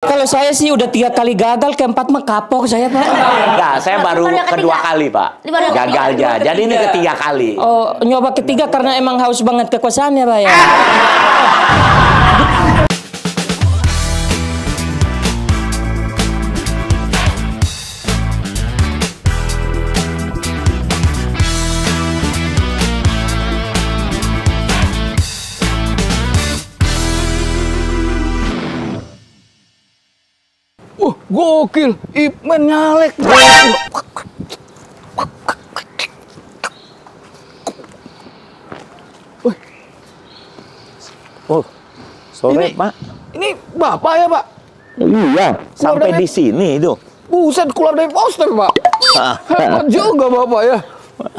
Kalau saya sih udah 3 kali gagal, keempat mah kapok saya, Pak. Enggak, saya baru kedua kali, Pak. Gagalnya. Jadi ini ketiga kali. Oh, nyoba ketiga karena emang haus banget kekuasaannya, Pak ya. Gokil, Ipman nyalek. Oh, sore, Pak. Ini Bapak ya, Pak? Iya, sampai di sini itu. Buset, keluar dari poster, Pak. Hebat juga Bapak ya.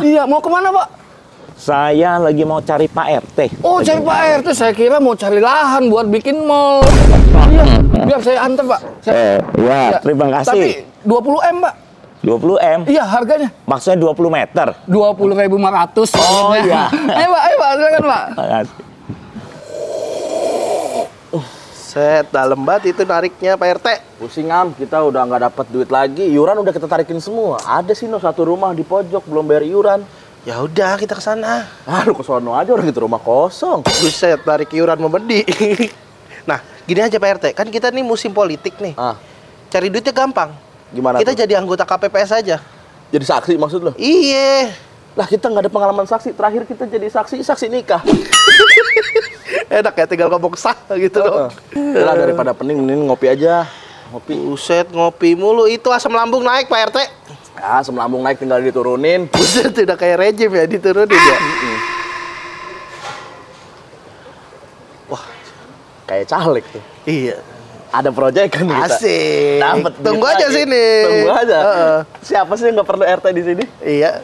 Iya, mau kemana, Pak? Saya lagi mau cari Pak RT. Oh, cari Pak RT. Saya kira mau cari lahan buat bikin mall. Iya, biar saya antar, Pak. Ya, terima kasih. Tapi 20 M, Pak. 20 M? Iya, harganya. Maksudnya 20 meter? 20.500. Oh, iya. Ayo, Pak, silakan, Pak. Makasih. Set, dalam banget itu nariknya Pak RT. Pusing am, kita udah nggak dapat duit lagi. Iuran udah kita tarikin semua. Ada sih no satu rumah di pojok belum bayar iuran. Ya udah, kita ke sana. Ah, lu ke sono aja, orang itu rumah kosong. Buset, tarik iuran membedi. Nah, gini aja Pak RT, kan kita nih musim politik nih. Cari duitnya gampang. Gimana kita tuh? jadi anggota KPPS aja. Jadi saksi maksud lo? Iya. Lah kita nggak ada pengalaman saksi. Terakhir kita jadi saksi nikah. Enak ya, tinggal ngomong sah gitu loh. Udah lah, daripada pening, mending ngopi aja. Ngopi. Buset, ngopi mulu. Itu asam lambung naik Pak RT. Ya, asam lambung naik tinggal diturunin. Buset, udah kayak rejim ya, diturunin ya. Wah, kayak caleg tuh. Iya. Ada proyek kan kita. Asik. Dapet Tunggu duit aja lagi. sini. Tunggu aja. Siapa sih yang nggak perlu RT di sini? Iya.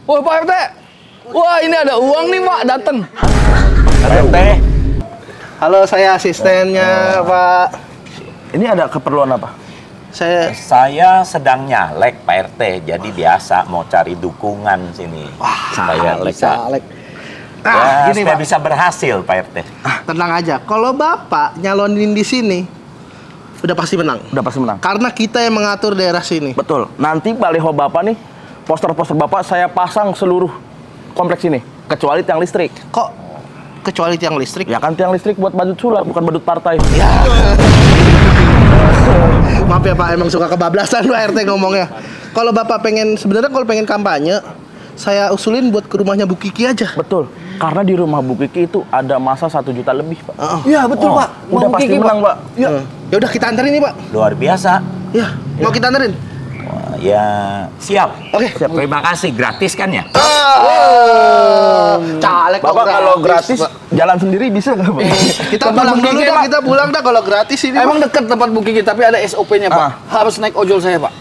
Wah, Pak RT. Wah, ini ada uang nih, Pak. Dateng. RT. Halo, saya asistennya Pak. Ini ada keperluan apa? Saya sedang nyalek Pak RT, jadi biasa mau cari dukungan sini. Supaya bisa. Ya, Gini, supaya Pak. bisa berhasil Pak RT. Tenang aja, kalau Bapak nyalonin di sini, udah pasti menang. Udah pasti menang. Karena kita yang mengatur daerah sini. Betul. Nanti baliho Bapak nih, poster-poster Bapak saya pasang seluruh kompleks ini, kecuali tiang listrik. Kok kecuali tiang listrik? Ya kan tiang listrik buat badut sulap, bukan badut partai. Ya. Maaf ya Pak, emang suka kebablasan Pak RT ngomongnya. Kalau Bapak sebenarnya kalau pengen kampanye, saya usulin buat ke rumahnya Bu Kiki aja. Betul. Karena di rumah Bu Kiki itu ada masa 1 juta lebih, Pak. Iya, betul, Pak. Udah Mau pasti Kiki, menang, Pak. Ya. Ya udah kita anterin nih Pak. Luar biasa. Ya, mau kita anterin? Wah, ya, siap. Oke. Terima kasih, gratis kan ya? Caleg kok Bapak kalau gratis jalan sendiri bisa nggak, Pak? Kita pulang dulu dah, kita pulang dah kalau gratis ini. Emang deket tempat Bu Kiki, tapi ada SOP-nya, Pak. Harus naik ojol saya, Pak.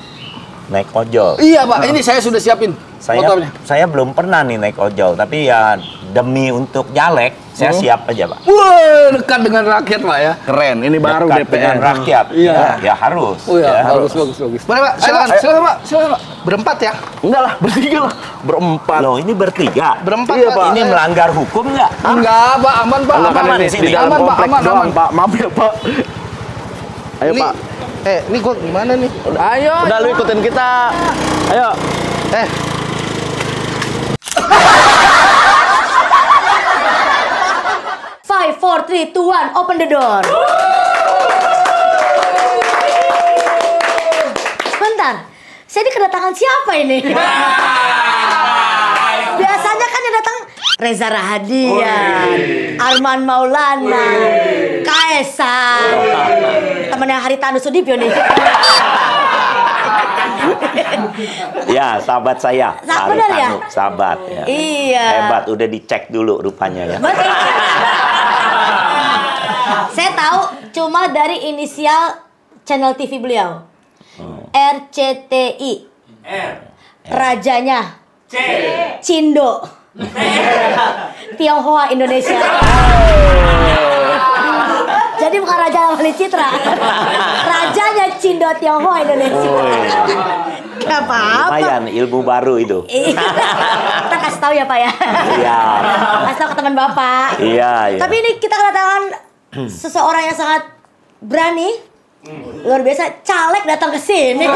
Naik ojol. Iya, Pak. Ini saya sudah siapin motornya. Saya belum pernah nih naik ojol, tapi ya demi untuk nyalek, saya siap aja, Pak. Wah, dekat dengan rakyat, Pak ya. Keren, ini baru Dekat DPR. dengan rakyat. Iya. Ya harus. Oh ya, Ya, bagus. Boleh Pak, Ayo, silakan. Pak. Silakan, Pak. Silakan, Pak. Berempat ya? Enggak lah, bertiga lah. Berempat. Loh, ini bertiga. Berempat Iya, Pak. Pak. Ini melanggar hukum nggak? Enggak, Pak. Aman, Pak. Enggak kan Aman. ini di dalam Aman, Pak. komplek Aman, doang, aman. Pak. Maaf ya, Pak. Ayo, Ini- Pak. Ini gua gimana nih? Ayo. Udah lu ikutin kita. Ayo. 5, 4, 3, 2, 1, open the door. Sebentar, saya ini kedatangan siapa ini? Biasanya kan yang datang Reza Rahadian, Arman Maulana, Kaesang, temennya Haritanu Sudibyo nih. Ya, sahabat saya. Benar ya? Haritanu, sahabat. Ya. Iya. Hebat, udah dicek dulu rupanya ya. Betul. Saya tahu cuma dari inisial channel TV beliau. RCTI. Rajanya. Cindo. Tionghoa Indonesia. Jadi bukan Raja Wali Citra. Rajanya Cindo Tionghoa Indonesia. Gak apa-apa. Lumayan, ilmu baru itu. Kita kasih tahu ya Pak ya. Iya. Kasih tahu ke teman Bapak. Iya, iya. Tapi ini kita kedatangan seseorang yang sangat berani Luar biasa, caleg datang ke sini.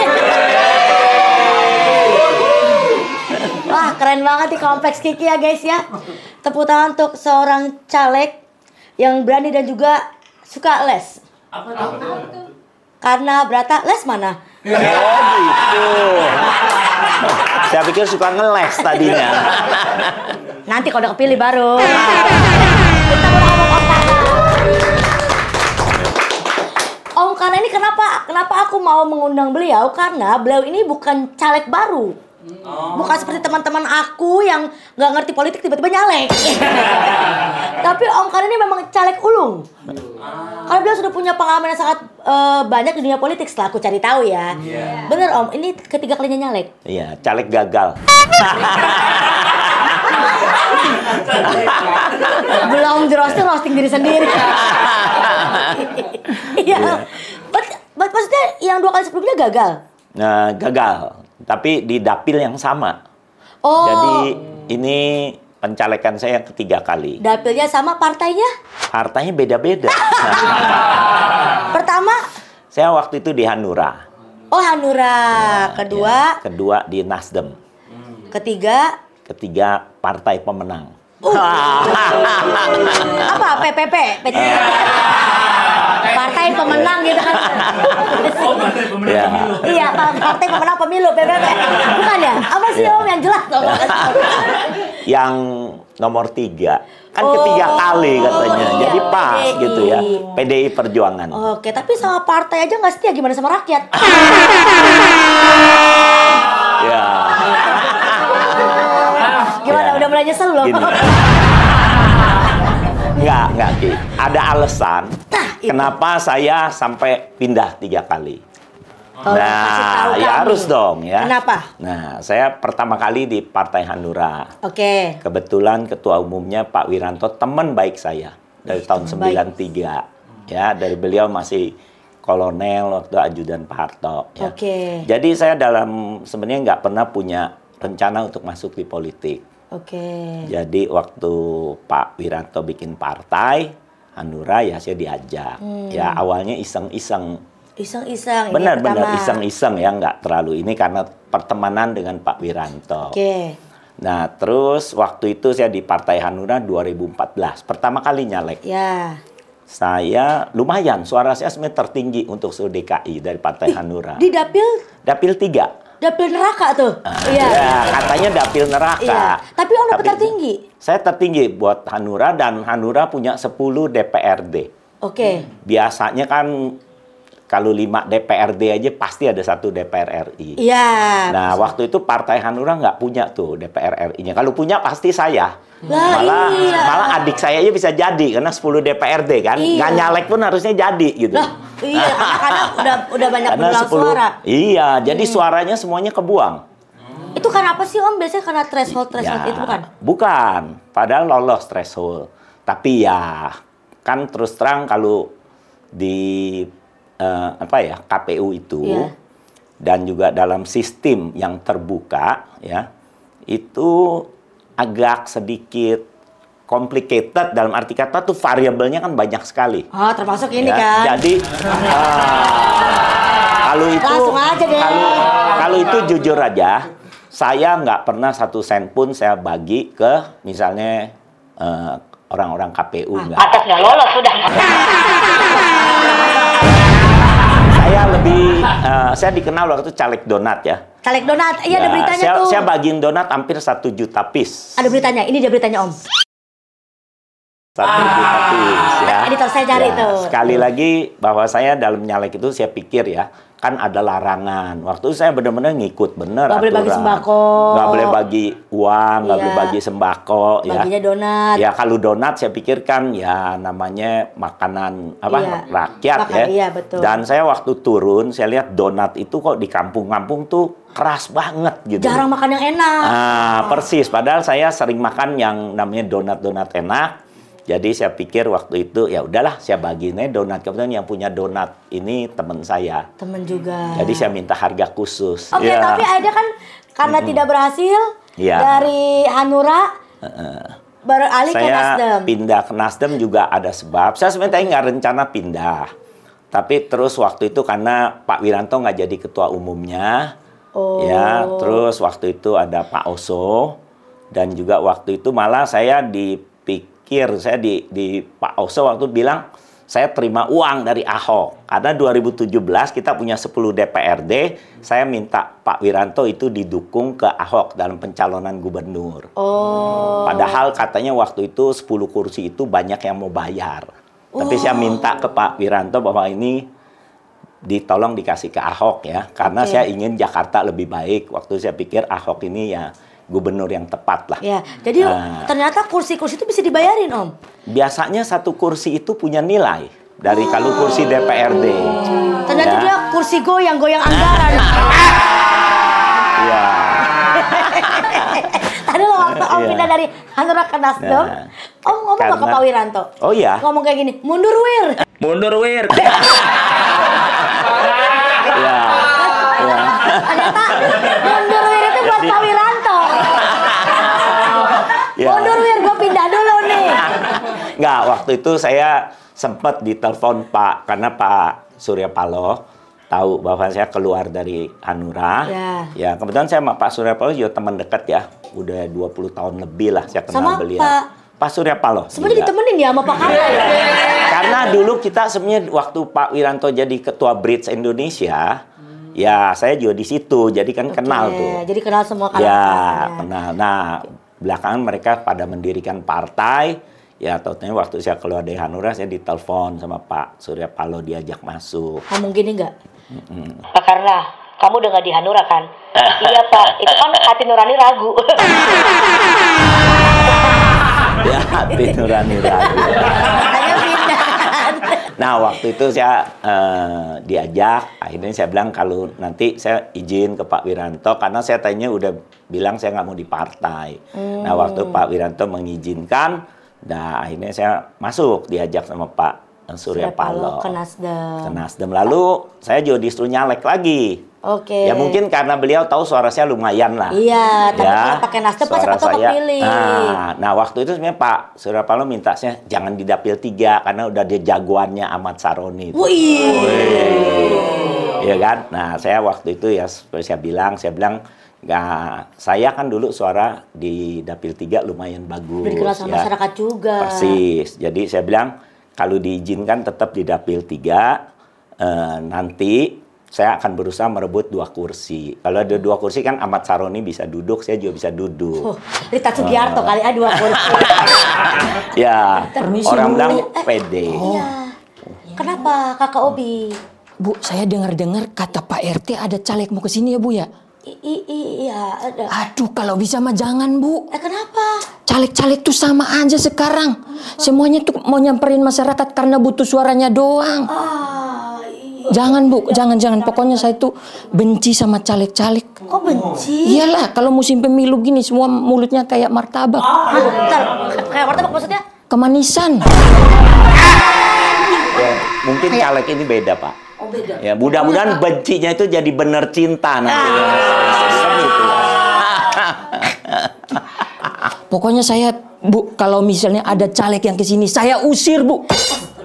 Wah, keren banget di kompleks Kiki ya guys ya. Tepuk tangan untuk seorang caleg yang berani dan juga suka les. Apa tuh? Karena Brata, les mana? Oh gitu. Saya pikir suka ngeles tadinya. Nanti kalau udah kepilih baru. Kita mau ngomong Om Karna. Om Karna ini kenapa aku mau mengundang beliau? Karena beliau ini bukan caleg baru. Bukan seperti teman-teman aku yang nggak ngerti politik tiba-tiba nyalek. Tapi Om Karna ini memang caleg ulung. Karena beliau sudah punya pengalaman yang sangat banyak di dunia politik setelah aku cari tahu ya. Bener Om, ini ketiga kalinya nyalek. Iya, caleg gagal. Belum roasting diri sendiri. Iya. Maksudnya yang 2 kali sebelumnya gagal? Nah, gagal. Tapi di dapil yang sama. Oh. Jadi ini pencalekan saya yang ketiga kali. Dapilnya sama, partainya? Partainya beda-beda. Pertama? Saya waktu itu di Hanura. Oh, Hanura. Kedua? Ya, kedua di Nasdem. Ketiga? Ketiga partai pemenang. Apa? PPP? Partai pemenang gitu kan? Ya. Iya, partai pemenang pemilu PPP. Bukan ya? Apa sih Om yang jelas dong? Yang nomor 3. Kan ketiga kali katanya. Jadi pas PDI. gitu ya. PDI Perjuangan. Oke, tapi sama partai aja nggak setia, gimana sama rakyat? Ya. Gimana? Ya. Udah mulai nyesel loh? Gini. Enggak, Ki. Ada alasan kenapa saya sampai pindah 3 kali. Tolong kasih tahu Ya kami. harus dong ya. Kenapa? Nah, saya pertama kali di Partai Hanura. Oke. Kebetulan ketua umumnya Pak Wiranto teman baik saya dari tahun baik. 93. Ya, dari beliau masih kolonel waktu ajudan Pak Harto. Ya. Oke. Jadi saya sebenarnya nggak pernah punya rencana untuk masuk di politik. Oke. Jadi waktu Pak Wiranto bikin partai Hanura ya saya diajak. Ya awalnya iseng-iseng. Iseng-iseng. Benar-benar iseng-iseng ya, nggak terlalu ini karena pertemanan dengan Pak Wiranto. Oke. Nah terus waktu itu saya di Partai Hanura 2014 pertama kali nyalek. Ya. Saya lumayan, suara saya sebenarnya tertinggi untuk seluruh DKI dari Partai Hanura. Di dapil 3. dapil neraka tuh. Ya, katanya dapil neraka. Iya. Tapi Om dapat tertinggi. Saya tertinggi buat Hanura dan Hanura punya 10 DPRD. Oke. Biasanya kan kalau 5 DPRD aja pasti ada 1 DPR RI. Iya. Nah, waktu itu Partai Hanura nggak punya tuh DPR RI-nya. Kalau punya pasti saya. Lah, iya. Malah adik saya aja bisa jadi karena 10 DPRD kan. Iya. Nggak nyalek pun harusnya jadi gitu. Lah, iya, karena udah banyak Karena mendulang 10 suara. Iya, jadi suaranya semuanya kebuang. Itu karena apa sih Om? Biasanya karena threshold Ya, itu bukan? Bukan. Padahal lolos threshold. Tapi ya, kan terus terang kalau di KPU itu Iya. dan juga dalam sistem yang terbuka ya, itu agak sedikit complicated dalam arti kata tuh variabelnya kan banyak sekali. Oh, termasuk ini Ya, kan. Jadi kalau itu Langsung aja deh. kalau itu jujur aja, saya nggak pernah 1 sen pun saya bagi ke misalnya orang-orang KPU nggak. Atas nggak lolos sudah. Saya dikenal waktu caleg donat ya. Caleg donat, iya ada Ya, beritanya saya, tuh. Saya bagiin donat hampir 1 juta piece. Ada beritanya, ini dia beritanya Om. 1 juta piece ya. Editor saya cari tuh. Sekali lagi bahwa saya dalam nyalek itu saya pikir ya, kan ada larangan. Waktu itu saya benar-benar ngikut bener Nggak boleh bagi aturan. sembako. Nggak boleh bagi uang, nggak Iya. boleh bagi sembako. Baginya Ya. donat. Ya kalau donat saya pikir kan ya namanya makanan apa Iya. rakyat Makan, ya. iya, betul. Dan saya waktu turun saya lihat donat itu kok di kampung-kampung tuh keras banget gitu. Jarang makan yang enak. Persis. Padahal saya sering makan yang namanya donat-donat enak. Jadi saya pikir waktu itu ya udahlah saya bagiinnya donat. Kebetulan yang punya donat ini teman saya. Temen juga. Jadi saya minta harga khusus. Oke, Ya. tapi Aida kan karena tidak berhasil Iya. dari Hanura beralih ke Saya Nasdem. pindah ke Nasdem juga ada sebab. Saya sebenarnya nggak rencana pindah. Tapi terus waktu itu karena Pak Wiranto nggak jadi ketua umumnya, ya. Terus waktu itu ada Pak Oso, dan juga waktu itu malah saya dipikir, saya di Pak Oso waktu bilang, saya terima uang dari Ahok. Karena 2017 kita punya 10 DPRD, saya minta Pak Wiranto itu didukung ke Ahok dalam pencalonan gubernur. Padahal katanya waktu itu 10 kursi itu banyak yang mau bayar. Tapi saya minta ke Pak Wiranto bahwa ini ditolong dikasih ke Ahok ya. Karena saya ingin Jakarta lebih baik. Waktu saya pikir Ahok ini ya gubernur yang tepat lah. Ya, jadi ternyata kursi-kursi itu bisa dibayarin, Om. Biasanya satu kursi itu punya nilai dari kalau kursi DPRD. Ternyata dia kursi goyang-goyang anggaran. Iya. Tadi lo waktu Om pindah dari Hanura ke Nasdem, Om ngomong nggak ke Pak Wiranto? Oh iya. Ngomong kayak gini, mundur Wir. Mundur Wir. Iya. Iya. Ternyata mundur Wir itu buat Pak Wiranto. Ya. Mundur Wir, gue pindah dulu nih. Nggak, waktu itu saya sempat ditelepon Pak, karena Pak Surya Paloh tahu bahwa saya keluar dari Hanura. Ya, kebetulan saya sama Pak Surya Paloh juga teman dekat ya. Udah 20 tahun lebih lah saya kenal Sama beliau. Pak Surya Paloh. Sebenarnya ditemenin ya sama Pak Karta ya? Karena dulu kita sebenarnya waktu Pak Wiranto jadi ketua Bridge Indonesia, ya saya juga di situ, jadi kan kenal tuh. Jadi kenal semua kalangan. Ya, kenal. Nah, belakangan mereka pada mendirikan partai. Ya, tahunya waktu saya keluar dari Hanura, saya ditelepon sama Pak Surya Paloh, diajak masuk. Ngomong gini nggak? Pak Karna, kamu udah nggak di Hanura kan? Iya Pak, itu kan hati nurani ragu. Ya, hati nurani ragu. Hanya pindah. Nah, waktu itu saya diajak, akhirnya saya bilang kalau nanti saya izin ke Pak Wiranto, karena saya tanya udah bilang saya nggak mau di partai. Nah, waktu Pak Wiranto mengizinkan, nah akhirnya saya masuk, diajak sama Pak Surya Paloh ke Nasdem. Ke Nasdem. Lalu saya juga disuruh nyalek lagi. Ya mungkin karena beliau tahu suara saya lumayan lah. Iya, tapi ya, kalau pakai Nasdem pas siapa tahu kepilih. Nah, waktu itu sebenarnya Pak Surya Paloh minta saya jangan di Dapil 3 karena udah dia jagoannya Ahmad Saroni. Iya kan? Nah, saya waktu itu ya seperti saya bilang nggak, saya kan dulu suara di Dapil 3 lumayan bagus. Udah dikenal sama masyarakat juga. Persis. Jadi saya bilang kalau diizinkan tetap di Dapil 3, nanti saya akan berusaha merebut 2 kursi. Kalau ada 2 kursi kan Ahmad Saroni bisa duduk, saya juga bisa duduk. Rita Sugiarto kali 2 kursi. Ya, orang bilang pede. Iya. Kenapa Kakak Obi? Bu, saya dengar-dengar kata Pak RT ada caleg mau ke sini ya Bu ya? Iya, ada. Aduh, kalau bisa mah jangan Bu. Kenapa? Caleg-caleg tuh sama aja sekarang. Semuanya tuh mau nyamperin masyarakat karena butuh suaranya doang. Jangan Bu, jangan. Pokoknya saya tuh benci sama caleg-caleg. Kok benci? Iyalah, kalau musim pemilu gini semua mulutnya kayak martabak. Kayak martabak maksudnya? Kemanisan. Ya, mungkin caleg ini beda Pak. Oh beda. Ya, mudah-mudahan bencinya itu jadi bener cinta nanti. Pokoknya saya Bu, kalau misalnya ada caleg yang kesini, saya usir Bu.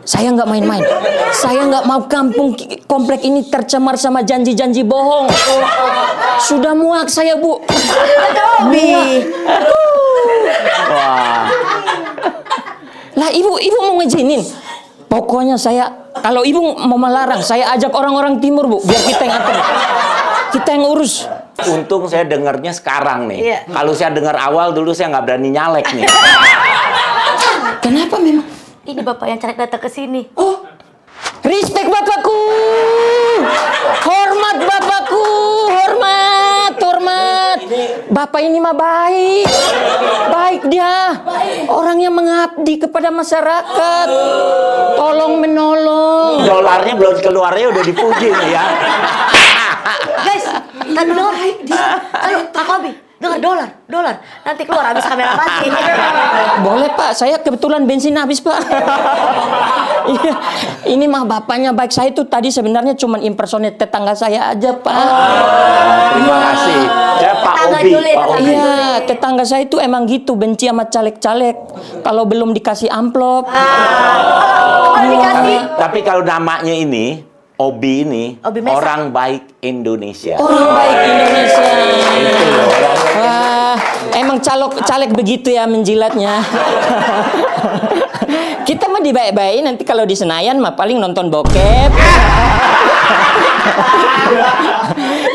Saya nggak main-main. Saya nggak mau kampung komplek ini tercemar sama janji-janji bohong. Sudah muak saya Bu. Wah. Lah ibu mau ngizinin. Pokoknya saya, kalau ibu mau melarang, saya ajak orang-orang timur Bu, biar kita yang atur. Kita yang urus. Untung saya dengarnya sekarang nih. Iya. Kalau saya dengar awal dulu saya nggak berani nyalek nih. Kenapa memang? Ini Bapak yang caleg datang ke sini. Oh, respect Bapakku. Hormat Bapakku, hormat. Bapak ini mah baik. Baik dia. Orangnya mengabdi kepada masyarakat. Tolong menolong. Dolarnya belum keluarnya udah dipuji nih ya. Guys, kan dengar. Ayo, Kak Obi, dengar dolar. Nanti keluar habis kamera mati. Boleh Pak, saya kebetulan bensin habis Pak. Iya, ini mah bapaknya baik. Saya itu tadi sebenarnya cuma impersonate tetangga saya aja Pak. Terima kasih. Saya Pak Obi. Iya, tetangga saya itu emang gitu, benci sama caleg-caleg. Kalau belum dikasih amplop. semua. Tapi kalau namanya ini, Obi ini, Obi Mesa. orang baik Indonesia. Orang baik Indonesia. Itu loh. Wah, emang caleg begitu ya menjilatnya. Kita mah dibaik-baikin, nanti kalau di Senayan mah paling nonton bokep.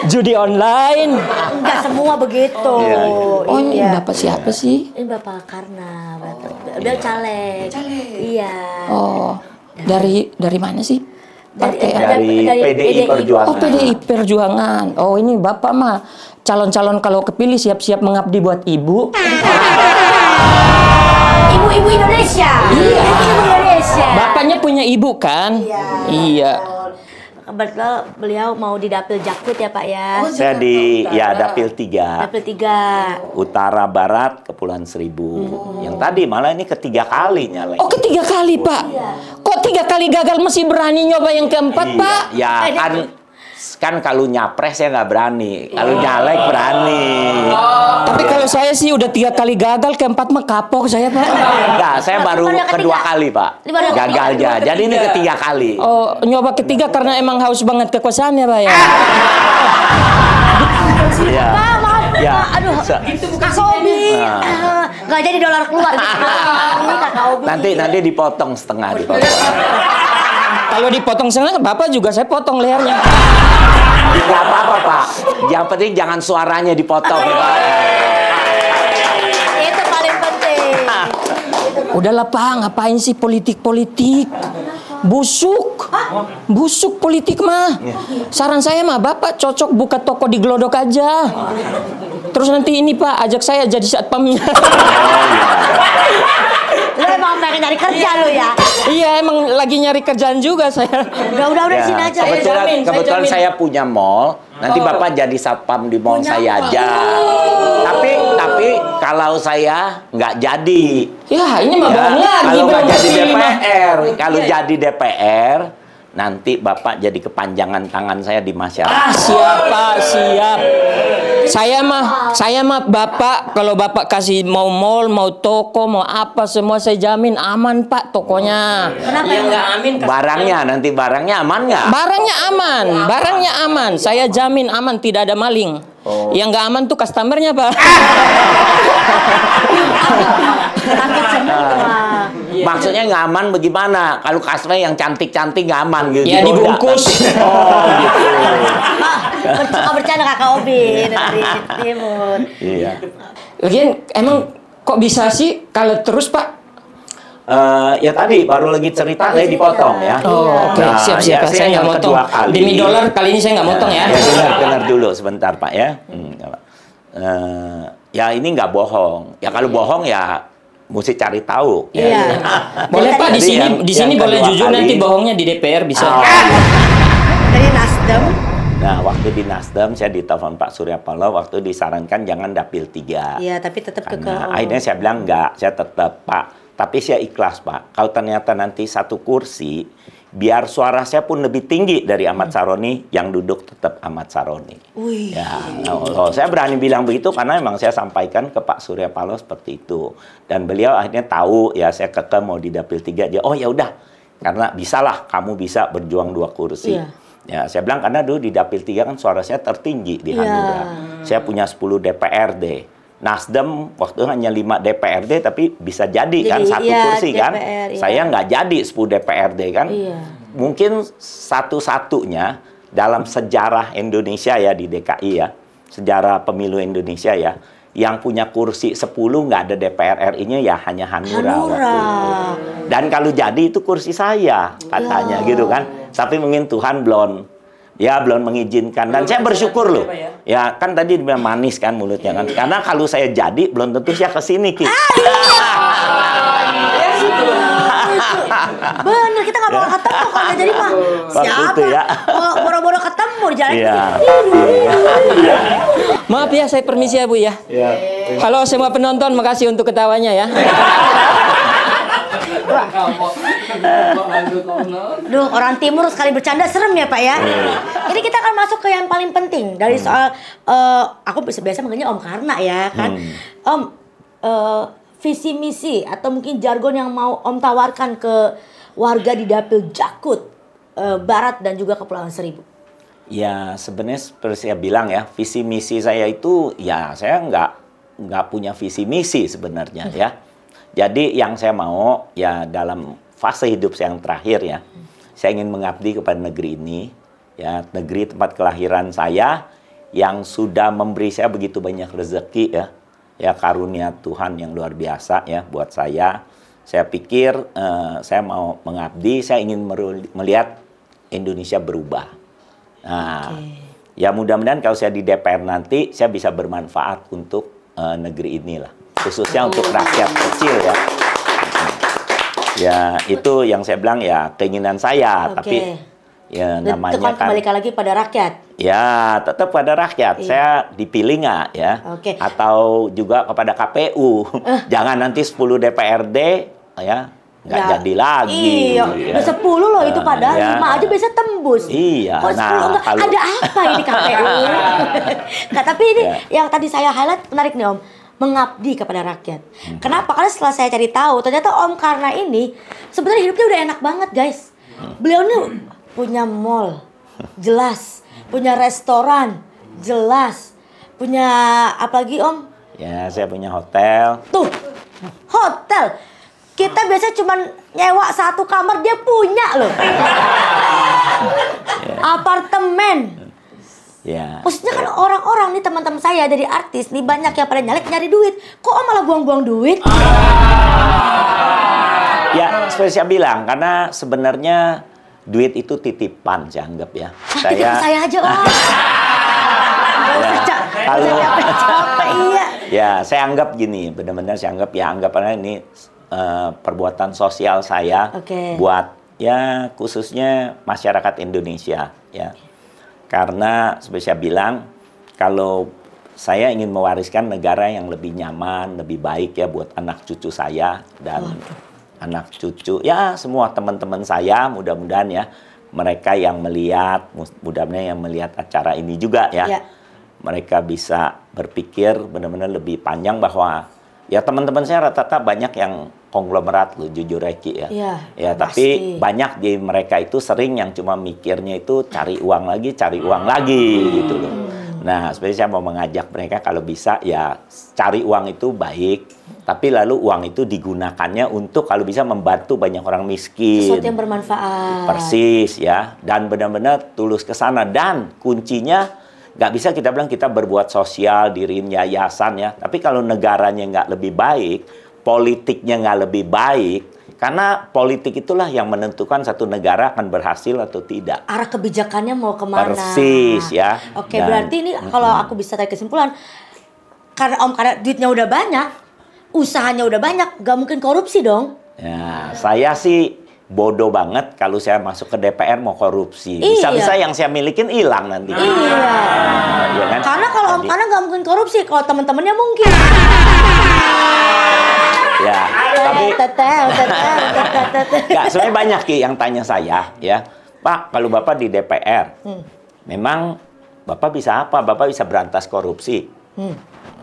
Judi online. Enggak semua begitu. Iya. Oh, ini Iya. Bapak siapa sih? Ini Bapak Karna, dia caleg. Iya. Oh, dari mana sih? Partai apa? Dari PDI Perjuangan. Oh, PDI Perjuangan. Oh, ini Bapak mah calon-calon kalau kepilih siap-siap mengabdi buat ibu. Ibu-ibu Indonesia. Iya. Ibu Indonesia. Bapaknya punya ibu kan? Iya. Kebetulan beliau mau di Dapil Jakut ya Pak ya. Saya di Dapil 3. Dapil 3. Utara Barat Kepulauan Seribu. Yang tadi malah ini ketiga kali nyalek. Oh, ketiga kali, Pak. Kok 3 kali gagal masih berani nyoba yang keempat, Iya. Pak? Ya kan kalau nyapres saya nggak berani. Kalau nyalek berani. Tapi kalau saya sih udah 3 kali gagal, keempat mah kapok saya, Pak. Enggak, saya baru Baru yang kedua ketiga. kali, Pak. Ini baru yang Gagalnya. Jadi ini ketiga kali. Oh, nyoba ketiga karena emang haus banget kekuasaan ya, Pak ya? Iya. Pak, maaf Ya. Pak. Aduh, Kak Obi. Nggak jadi dolar keluar. Ini Kak Obi. Nanti dipotong setengah dipotong. Kalau dipotong setengah, Bapak juga saya potong lehernya. Enggak apa-apa, Pak. Yang penting jangan suaranya dipotong, Pak. Itu paling penting. Udahlah, Pak, ngapain sih politik-politik? Busuk. Busuk politik mah. Saran saya mah Bapak cocok buka toko di Glodok aja. Terus nanti ini Pak, ajak saya jadi satpamnya. Lu emang pengen nyari kerja lu ya? Iya, emang lagi nyari kerjaan juga saya. Udah Ya, sini aja. kebetulan saya punya mall. Nanti Bapak jadi satpam di mall saya aja. Tapi kalau saya nggak jadi. Ya, ini mah bohong lagi. Kalau nggak Bang. jadi Ini mah. DPR, kalau jadi DPR, nanti Bapak jadi kepanjangan tangan saya di masyarakat. Siap, Pak, siap. Saya mah Bapak, kalau Bapak kasih mau mall, mau toko, mau apa semua saya jamin aman, Pak, tokonya. Kenapa Yang emang? nggak amin Nanti barangnya aman nggak? Barangnya aman. Saya jamin aman, tidak ada maling. Yang nggak aman tuh customernya, Pak. Takut semua. Maksudnya nggak aman bagaimana? Kalau customer yang cantik-cantik nggak aman gitu. Ya dibungkus. Oh gitu. Suka bercanda Kakak Obi dari Timur. Iya. Lagian emang kok bisa sih kalau terus, Pak? Ya tadi baru lagi cerita saya dipotong ya. Oh, oke. Nah, Siap. ya, Saya nggak yang motong. kedua kali. Demi dolar kali ini saya nggak motong ya. Ya dengar dulu sebentar Pak ya. Ya ini nggak bohong. Ya kalau bohong ya mesti cari tahu. Ya. Iya. Boleh, Pak, di Jadi sini yang boleh kedua jujur, kali. nanti bohongnya di DPR bisa. Dari Nasdem. Nah, waktu di Nasdem saya ditelepon Pak Surya Paloh waktu disarankan jangan Dapil 3. Iya, tapi tetap ke Karena akhirnya saya bilang enggak, saya tetap Pak. Tapi saya ikhlas Pak. Kalau ternyata nanti satu kursi, biar suara saya pun lebih tinggi dari Ahmad Saroni, yang duduk tetap Ahmad Saroni. Wih. Ya, saya berani bilang begitu karena memang saya sampaikan ke Pak Surya Paloh seperti itu. Dan beliau akhirnya tahu ya saya kekeh mau di Dapil 3. Dia, oh ya udah, karena bisalah kamu bisa berjuang 2 kursi. Iya. Ya, saya bilang karena dulu di Dapil 3 kan suara saya tertinggi di Iya. Hanura. Saya punya 10 DPRD. Nasdem waktu hanya 5 DPRD tapi bisa jadi kan satu iya, kursi kan. DPR, iya. Saya nggak jadi 10 DPRD kan. Iya. Mungkin satu-satunya dalam sejarah Indonesia ya di DKI ya. Sejarah pemilu Indonesia ya. Yang punya kursi 10 nggak ada DPR RI-nya ya hanya Hanura. Waktu itu. Dan kalau jadi itu kursi saya katanya gitu kan. Tapi mungkin Tuhan belum mengizinkan. Dan saya bersyukur loh. Ya kan tadi dia manis kan mulutnya kan. Karena kalau saya jadi belum tentu saya kesini Ki. Bener, kita nggak bakal ketemu kalau nggak jadi mah. Waktu Siapa? itu ya. Oh, boro-boro ketemu di jalan. Iya. Maaf ya, saya permisi ya, Bu ya. Halo semua penonton, makasih untuk ketawanya ya. Duh, orang timur sekali bercanda serem ya Pak ya. Ini kita akan masuk ke yang paling penting dari soal aku biasa manggilnya Om Karna ya kan. Om, visi misi atau mungkin jargon yang mau Om tawarkan ke warga di Dapil Jakut Barat dan juga Kepulauan Seribu? Ya sebenarnya seperti saya bilang ya, visi misi saya itu ya saya nggak punya visi misi sebenarnya ya. Jadi yang saya mau ya dalam fase hidup saya yang terakhir ya, saya ingin mengabdi kepada negeri ini ya, negeri tempat kelahiran saya yang sudah memberi saya begitu banyak rezeki ya karunia Tuhan yang luar biasa ya buat saya. Saya pikir saya mau mengabdi, saya ingin melihat Indonesia berubah. Nah, ya mudah-mudahan kalau saya di DPR nanti, saya bisa bermanfaat untuk negeri inilah. Khususnya untuk rakyat kecil ya. Ya, itu yang saya bilang ya keinginan saya. Tapi ya namanya kan kembalikan lagi pada rakyat. Ya, tetap pada rakyat. Saya dipilih nggak ya? Atau juga kepada KPU. Jangan nanti 10 DPRD ya. Nggak jadi lagi. Iya, udah 10 loh itu padahal 5 aja bisa tembus. Iya. Kok 10 enggak? Ada apa ini KPU? Nggak, tapi ini yang tadi saya highlight menarik nih Om. Mengabdi kepada rakyat. Kenapa? Karena setelah saya cari tahu, ternyata Om Karna ini sebenarnya hidupnya udah enak banget guys. Beliau ini punya mall, jelas. Punya restoran, jelas. Punya apa lagi Om? Ya, saya punya hotel. Tuh, hotel. Kita biasa cuma nyewa 1 kamar, dia punya loh. Apartemen. Ya. Maksudnya kan orang-orang nih teman-teman saya dari artis nih banyak yang pada nyari duit. Kok Om malah buang-buang duit? Ya, seperti saya bilang, karena sebenarnya duit itu titipan, saya anggap ya. Saya aja Om. Ya, saya anggap gini, benar-benar saya anggap ya, anggapannya ini perbuatan sosial saya buat ya khususnya masyarakat Indonesia ya. Karena seperti saya bilang, kalau saya ingin mewariskan negara yang lebih nyaman, lebih baik ya buat anak cucu saya dan anak cucu ya semua teman-teman saya, mudah-mudahan ya mereka yang melihat, mudah-mudahan yang melihat acara ini juga ya. Mereka bisa berpikir benar-benar lebih panjang bahwa ya teman-teman saya rata-rata banyak yang konglomerat loh, jujur Eki ya. Ya tapi banyak di mereka itu sering yang cuma mikirnya itu cari uang lagi gitu loh. Nah, seperti saya mau mengajak mereka kalau bisa ya cari uang itu baik, tapi lalu uang itu digunakannya untuk kalau bisa membantu banyak orang miskin. Sesuatu yang bermanfaat. Persis ya, dan benar-benar tulus ke sana. Dan kuncinya nggak bisa kita bilang kita berbuat sosial, diriin yayasan ya. Tapi kalau negaranya nggak lebih baik, politiknya nggak lebih baik, karena politik itulah yang menentukan satu negara akan berhasil atau tidak. Arah kebijakannya mau kemana? Persis ya. Oke, berarti ini kalau aku bisa tarik kesimpulan, karena Om karena duitnya udah banyak, usahanya udah banyak, nggak mungkin korupsi dong. Ya, saya sih bodoh banget kalau saya masuk ke DPR mau korupsi. Bisa-bisa yang saya milikin hilang nanti. Ya kan? Karena kalau Om karena nggak mungkin korupsi, kalau teman-temannya mungkin. Ya, tapi nggak, sebenarnya banyak Ki yang tanya saya ya, Pak, kalau Bapak di DPR, memang Bapak bisa apa? Bapak bisa berantas korupsi?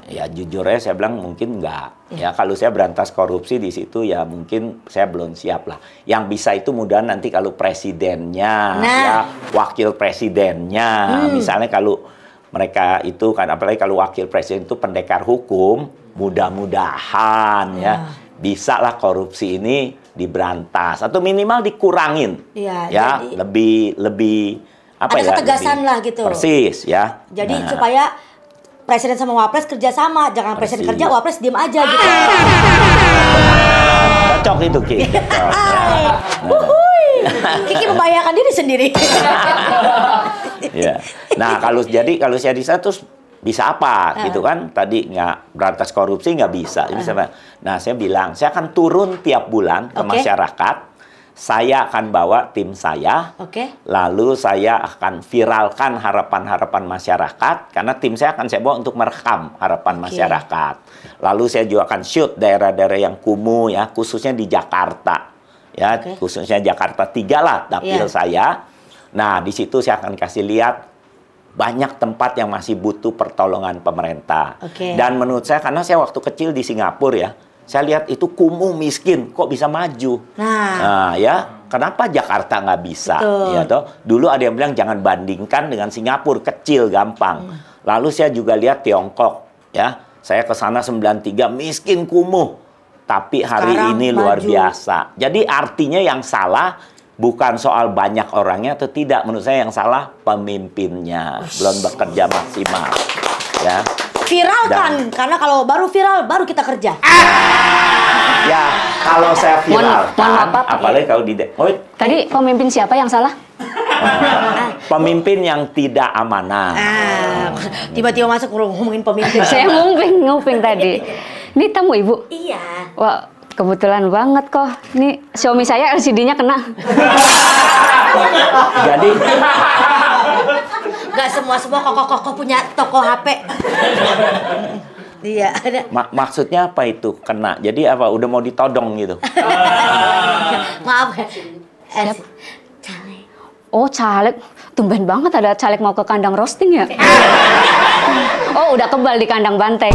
Ya jujur ya saya bilang mungkin enggak. Ya kalau saya berantas korupsi di situ ya mungkin saya belum siap lah. Yang bisa itu mudah nanti kalau presidennya, ya wakil presidennya, misalnya kalau mereka itu kan apalagi kalau wakil presiden itu pendekar hukum, mudah-mudahan ya bisa lah korupsi ini diberantas atau minimal dikurangin. Ya lebih apa ada ya? Ketegasan lah gitu. Persis ya. Jadi supaya presiden sama wapres kerja sama, jangan presiden kerja wapres diem aja gitu. Cocok itu Ki. Kiki membahayakan diri sendiri. Ya. Nah kalau saya di sana terus bisa apa gitu kan? Tadi nggak berantas korupsi nggak bisa. Nah saya bilang saya akan turun tiap bulan ke masyarakat. Saya akan bawa tim saya, lalu saya akan viralkan harapan-harapan masyarakat, karena tim saya akan saya bawa untuk merekam harapan masyarakat. Lalu saya juga akan shoot daerah-daerah yang kumuh ya, khususnya di Jakarta, ya, khususnya Jakarta 3 lah dapil saya. Nah di situ saya akan kasih lihat banyak tempat yang masih butuh pertolongan pemerintah. Dan menurut saya, karena saya waktu kecil di Singapura ya, saya lihat itu kumuh miskin, kok bisa maju. Nah ya, Kenapa Jakarta nggak bisa? Betul. Ya toh. Dulu ada yang bilang jangan bandingkan dengan Singapura, kecil gampang. Lalu saya juga lihat Tiongkok, ya. Saya ke sana 93 miskin kumuh. Tapi hari Sekarang ini luar maju. biasa. Jadi artinya yang salah bukan soal banyak orangnya atau tidak. Menurut saya yang salah pemimpinnya. Belum bekerja maksimal. Ya. Viral kan? Karena kalau baru viral, baru kita kerja. Ya, kalau saya viral Mohon maaf, Pak. apalagi kalau di Tadi pemimpin siapa yang salah? pemimpin yang tidak amanah. Tiba-tiba masuk ngomongin pemimpin. Saya nguping tadi. Ini tamu Ibu? Iya. Wah, kebetulan banget kok. Nih, Xiaomi saya LCD-nya kena. Jadi Gak semua koko punya toko HP. Iya, ada. maksudnya apa itu kena? Jadi apa? Udah mau ditodong gitu? Maaf. Oh, caleg. Tumben banget ada caleg mau ke kandang roasting ya? Oh, udah kebal di kandang banteng.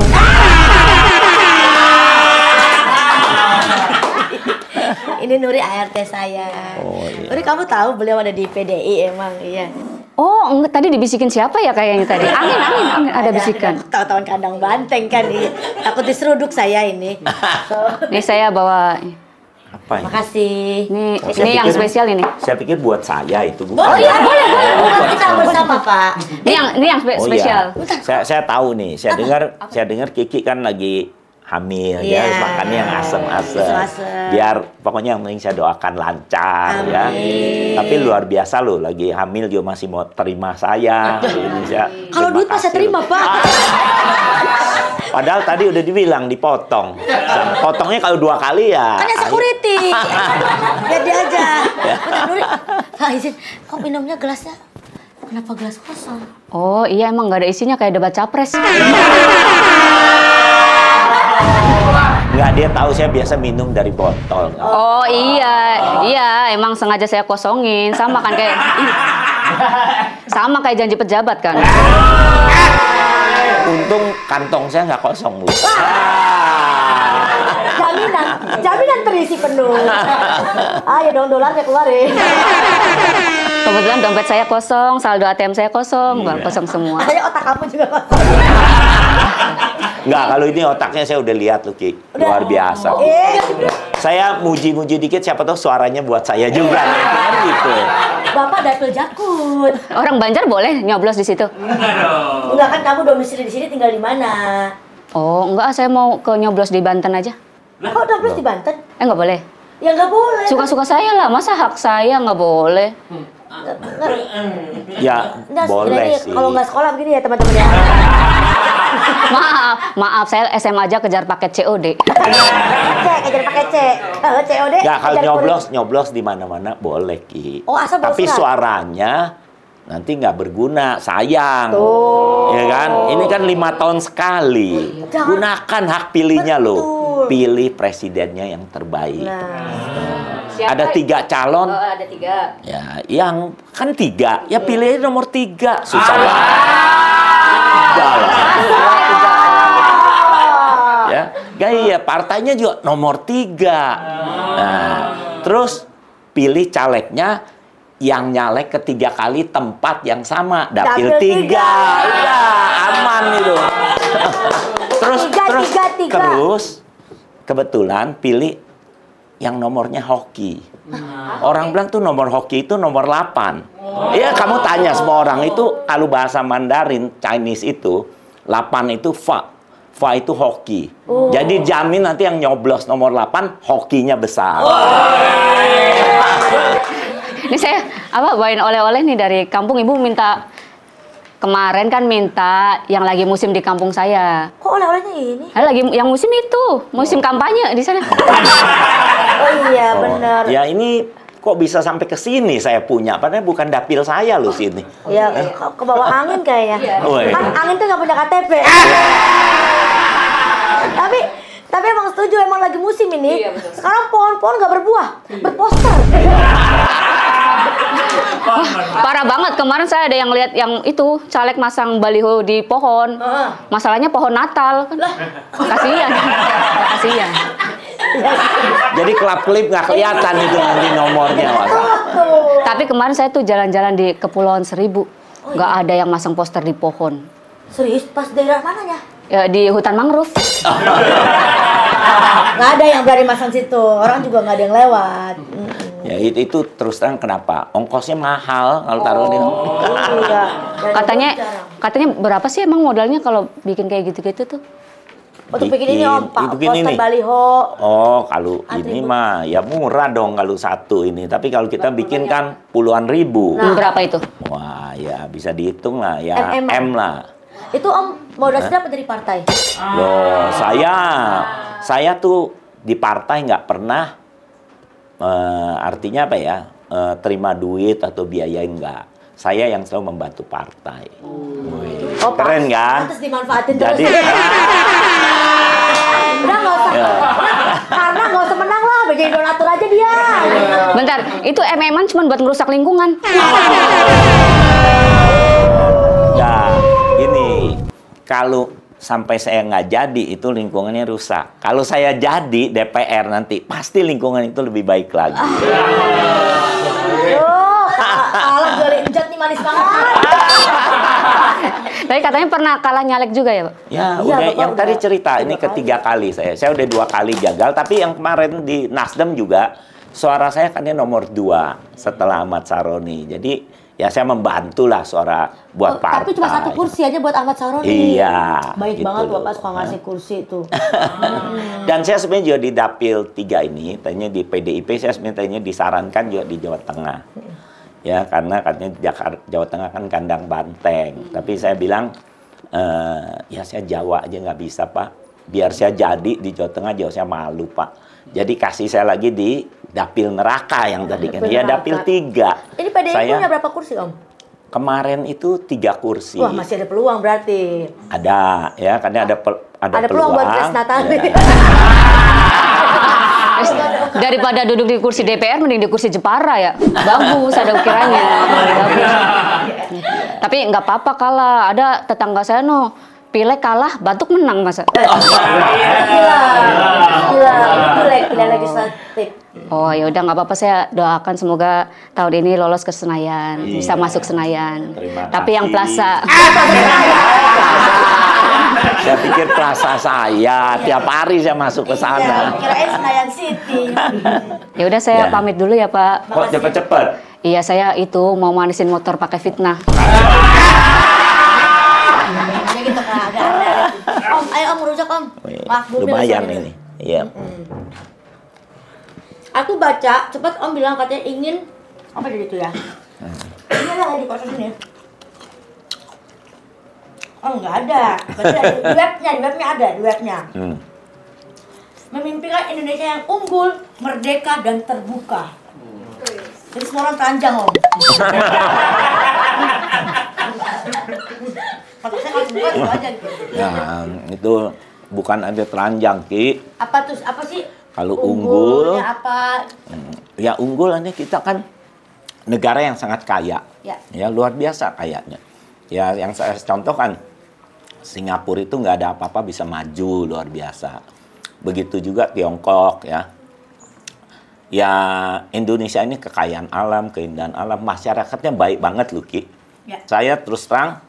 Ini Nuri ART saya. Oh, iya. Nuri, kamu tahu beliau ada di PDI emang, iya. Oh, enggak, tadi dibisikin siapa ya kayaknya tadi? Angin, ada bisikan. Tahu-tahuan kandang banteng kan, iya. Takut diseruduk saya ini. Nih saya bawa. Apa ya? Makasih. Ini yang spesial ini. Saya pikir buat saya itu bukan. Oh iya, boleh. Bukan kita bersama, Pak. Ini yang spesial. Iya. Saya tahu nih. Saya dengar Kiki kan lagi hamil, Iya. ya, makannya yang asem-asem. Asem-asem. Biar pokoknya yang penting saya doakan lancar, ya. Tapi luar biasa loh, lagi hamil juga masih mau terima saya. Ini saya Kalau terima duit masa kasih terima, loh. Pak. Padahal tadi udah dibilang dipotong. Potongnya kalau 2 kali ya. Kan ya security. Jadi aja. Bentar, Nuri. Pak, izin. Kok minumnya gelasnya? Kenapa gelas kosong? Oh iya, emang nggak ada isinya kayak debat capres. Nggak, dia tahu saya biasa minum dari botol. Oh iya, emang sengaja saya kosongin. Sama kayak janji pejabat kan. Untung kantong saya nggak kosong, Bu. Jaminan terisi penuh. Ayo dong, dolarnya keluarin. Kebetulan dompet saya kosong, saldo ATM saya kosong, nggak kosong semua. Ayo otak kamu juga kosong. Nggak, kalau ini otaknya saya udah lihat loh, Ki. Luar biasa. Saya muji-muji dikit, siapa tahu suaranya buat saya juga. Kan gitu. Bapak dapil Jakut. Orang Banjar boleh nyoblos di situ? Enggak, kan kamu domisili di sini, tinggal di mana? Oh, enggak, saya mau ke nyoblos di Banten aja. Kok dapil di Banten? Nggak boleh. Ya nggak boleh. Suka-suka saya lah, masa hak saya nggak boleh? Ya, boleh sih. Kalau nggak sekolah begini ya teman-teman ya. Maaf, saya SMA aja kejar paket COD. Kejar pakai C. Kalau COD. Nggak, kalau kejar nyoblos di mana-mana boleh, Ki. Oh, asal bawa tapi surat. suaranya nanti nggak berguna, sayang. Ya kan? Ini kan 5 tahun sekali. Gunakan hak pilihnya loh. Pilih presidennya yang terbaik. Ada 3 calon. Oh, ada 3. Ya, yang kan 3. Ya pilih nomor 3. Susah banget. Ya, gaya partainya juga nomor 3. Nah, terus pilih calegnya yang nyalek ketiga kali tempat yang sama, dapil 3. Ya, aman itu. Terus kebetulan pilih yang nomornya hoki. Orang bilang tuh nomor hoki itu nomor 8. Iya, kamu tanya semua orang itu kalau bahasa Mandarin Chinese itu 8 itu fa. Fa itu hoki. Jadi jamin nanti yang nyoblos nomor 8 hokinya besar. Ini saya bawain oleh-oleh nih dari kampung. Ibu minta kemarin kan minta yang lagi musim di kampung saya. Kok oleh-olehnya ini? Lagi yang musim itu, musim kampanye di sana. Oh iya, benar. Ya ini kok bisa sampai ke sini saya punya, padahal bukan dapil saya loh sini. Ya, ke bawah angin kayaknya. Oh, iya. Kan angin tuh nggak punya KTP. Tapi emang setuju, emang lagi musim ini. Sekarang pohon-pohon nggak berbuah, berposter. Parah banget, kemarin saya ada yang lihat yang itu caleg masang baliho di pohon. Masalahnya pohon Natal kan. Kasihan. Jadi kelap-kelip nggak kelihatan itu nanti nomornya. Mas. Tapi kemarin saya tuh jalan-jalan di Kepulauan Seribu. Nggak ada yang masang poster di pohon. Serius, pas daerah mananya? Ya, di hutan mangrove. Nggak ada yang berani masang situ. Orang juga nggak ada yang lewat. Ya itu terus terang kenapa? Ongkosnya mahal kalau taruh di. Iya. Katanya berapa sih emang modalnya kalau bikin kayak gitu-gitu tuh? Untuk bikin ini Om, Pak, bikin poster ini. baliho. Oh, kalau Atribut. ini mah ya murah dong kalau satu ini. Tapi kalau kita bikin kan puluhan ribu. Berapa itu? Wah, ya bisa dihitung lah ya MM. M lah. Itu Om modal dapat dari partai. Loh, saya tuh di partai nggak pernah artinya apa ya? Terima duit atau biayain nggak. Saya yang selalu membantu partai. Wih, Oh, keren kan? Terus dimanfaatin Jadi terus. Udah nggak usah. Ya. Karena nggak usah menang lah, jadi donatur aja dia. Bentar, itu MM-an cuma buat merusak lingkungan. ya gini, kalau sampai saya nggak jadi itu lingkungannya rusak. Kalau saya jadi DPR nanti pasti lingkungan itu lebih baik lagi. Kalah gali enjat nih manis banget. Tapi katanya pernah kalah nyalek juga ya, Pak? Ya, Iya, udah Bapak yang udah tadi cerita ini 2 ketiga kali saya. Saya udah 2 kali gagal, tapi yang kemarin di Nasdem juga suara saya kan dia nomor 2 setelah Ahmad Saroni. Jadi ya saya membantu lah suara buat partai. Tapi cuma 1 kursi aja buat Ahmad Saroni. Iya. Baik gitu banget loh. Bapak suka ngasih kursi itu. Dan saya sebenarnya juga di Dapil 3 ini, tadinya di PDIP, saya sebenarnya disarankan juga di Jawa Tengah. Ya, karena katanya Jawa Tengah kan kandang banteng. Tapi saya bilang, ya saya Jawa aja nggak bisa, Pak. Biar saya jadi di Jawa Tengah, Jawa saya malu, Pak. Jadi kasih saya lagi di Dapil Neraka yang tadi kan. Ya, Dapil 3. Ini PDI Saya punya berapa kursi Om? kemarin itu 3 kursi. Wah masih ada peluang berarti. Ada, ya, karena ada peluang buat Grace Natali. Ya. Daripada duduk di kursi DPR, mending di kursi Jepara ya. Bagus, ada ukirannya. Bagus. Tapi nggak apa-apa kalah. Ada tetangga saya pilek kalah, batuk menang masa. Gila, pilih legislatif. Oh ya udah nggak apa-apa, saya doakan semoga tahun ini lolos ke Senayan, bisa masuk Senayan. Terima Tapi yang kasih. Plaza. Saya pikir plaza saya, tiap hari saya masuk ke sana. Iya, kirain Senayan City. Ya udah saya Ya. pamit dulu ya Pak. Kok cepet-cepet? Iya saya itu mau manisin motor pakai fitnah. Hanya gitu kan agak ada. Om, ayo Om rujak Om. Maaf, Bu, Lumayan bilang ini. Iya. Aku baca, cepat Om bilang katanya ingin apa jadi itu ya? Ini ada di proses ini. Oh nggak ada. Berarti di webnya ada, di webnya. Memimpikan Indonesia yang unggul, merdeka dan terbuka. Jadi semua orang teranjang Om. Kalau saya kalau terbuka itu aja gitu. Ya, itu bukan ada teranjang, Ki. Apa tuh? Apa sih? Kalau unggul, Unggulnya apa? ya unggulannya kita kan negara yang sangat kaya. Ya. Luar biasa kayanya. Ya, yang saya contohkan, Singapura itu nggak ada apa-apa bisa maju luar biasa. Begitu juga Tiongkok ya. Ya Indonesia ini kekayaan alam, keindahan alam, masyarakatnya baik banget loh Ki. Ya. Saya terus terang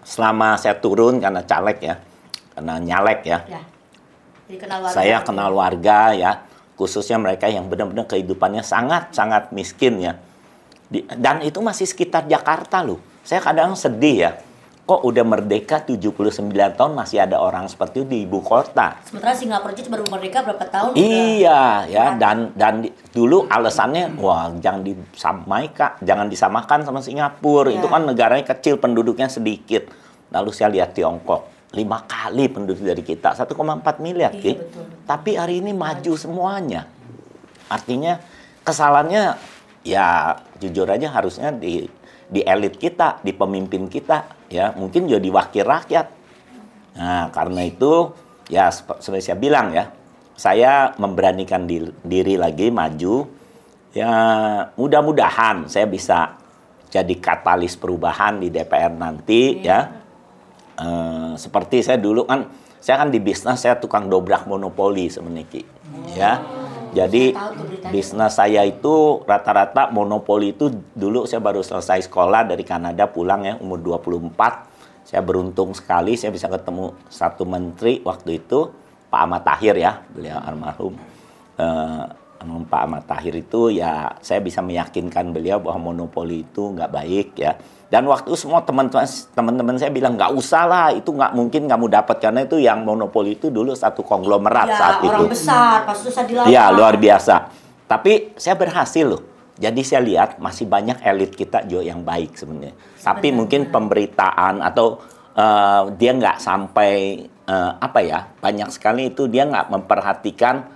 selama saya turun karena caleg ya, karena nyalek ya. Ya. Jadi kenal warga. Saya kenal warga ya, khususnya mereka yang benar-benar kehidupannya sangat-sangat miskin ya. Dan itu masih sekitar Jakarta loh. Saya kadang sedih ya. Kok udah merdeka 79 tahun masih ada orang seperti itu di ibu kota. Sementara Singapura aja baru merdeka berapa tahun? Iya ya, dan dulu alasannya wah jangan disamakan sama Singapura. Ya. Itu kan negaranya kecil, penduduknya sedikit. Lalu saya lihat Tiongkok 5 kali penduduk dari kita, 1,4 miliar Iya, Ki. betul. Tapi hari ini maju semuanya. Artinya kesalahannya ya jujur aja harusnya di elit kita, di pemimpin kita, ya mungkin jadi wakil rakyat. Nah, karena itu ya seperti saya bilang ya, saya memberanikan diri lagi maju. Ya mudah-mudahan saya bisa jadi katalis perubahan di DPR nanti ya. Seperti saya dulu kan Saya kan di bisnis, saya tukang dobrak monopoli sebenarnya, Ki. Ya. Jadi bisnis saya itu rata-rata monopoli itu dulu saya baru selesai sekolah dari Kanada pulang ya umur 24. Saya beruntung sekali saya bisa ketemu satu menteri waktu itu, Pak Ahmad Tahir ya, beliau almarhum. Pak Ahmad Tahir itu ya saya bisa meyakinkan beliau bahwa monopoli itu nggak baik ya. Dan waktu semua teman-teman saya bilang nggak usah lah, itu nggak mungkin kamu dapat karena itu yang monopoli itu dulu satu konglomerat Ya, saat itu. orang besar, pas susah dilawan. Ya luar biasa. Tapi saya berhasil loh. Jadi saya lihat masih banyak elit kita juga yang baik sebenarnya. Tapi mungkin pemberitaan atau dia nggak sampai apa ya, banyak sekali itu dia nggak memperhatikan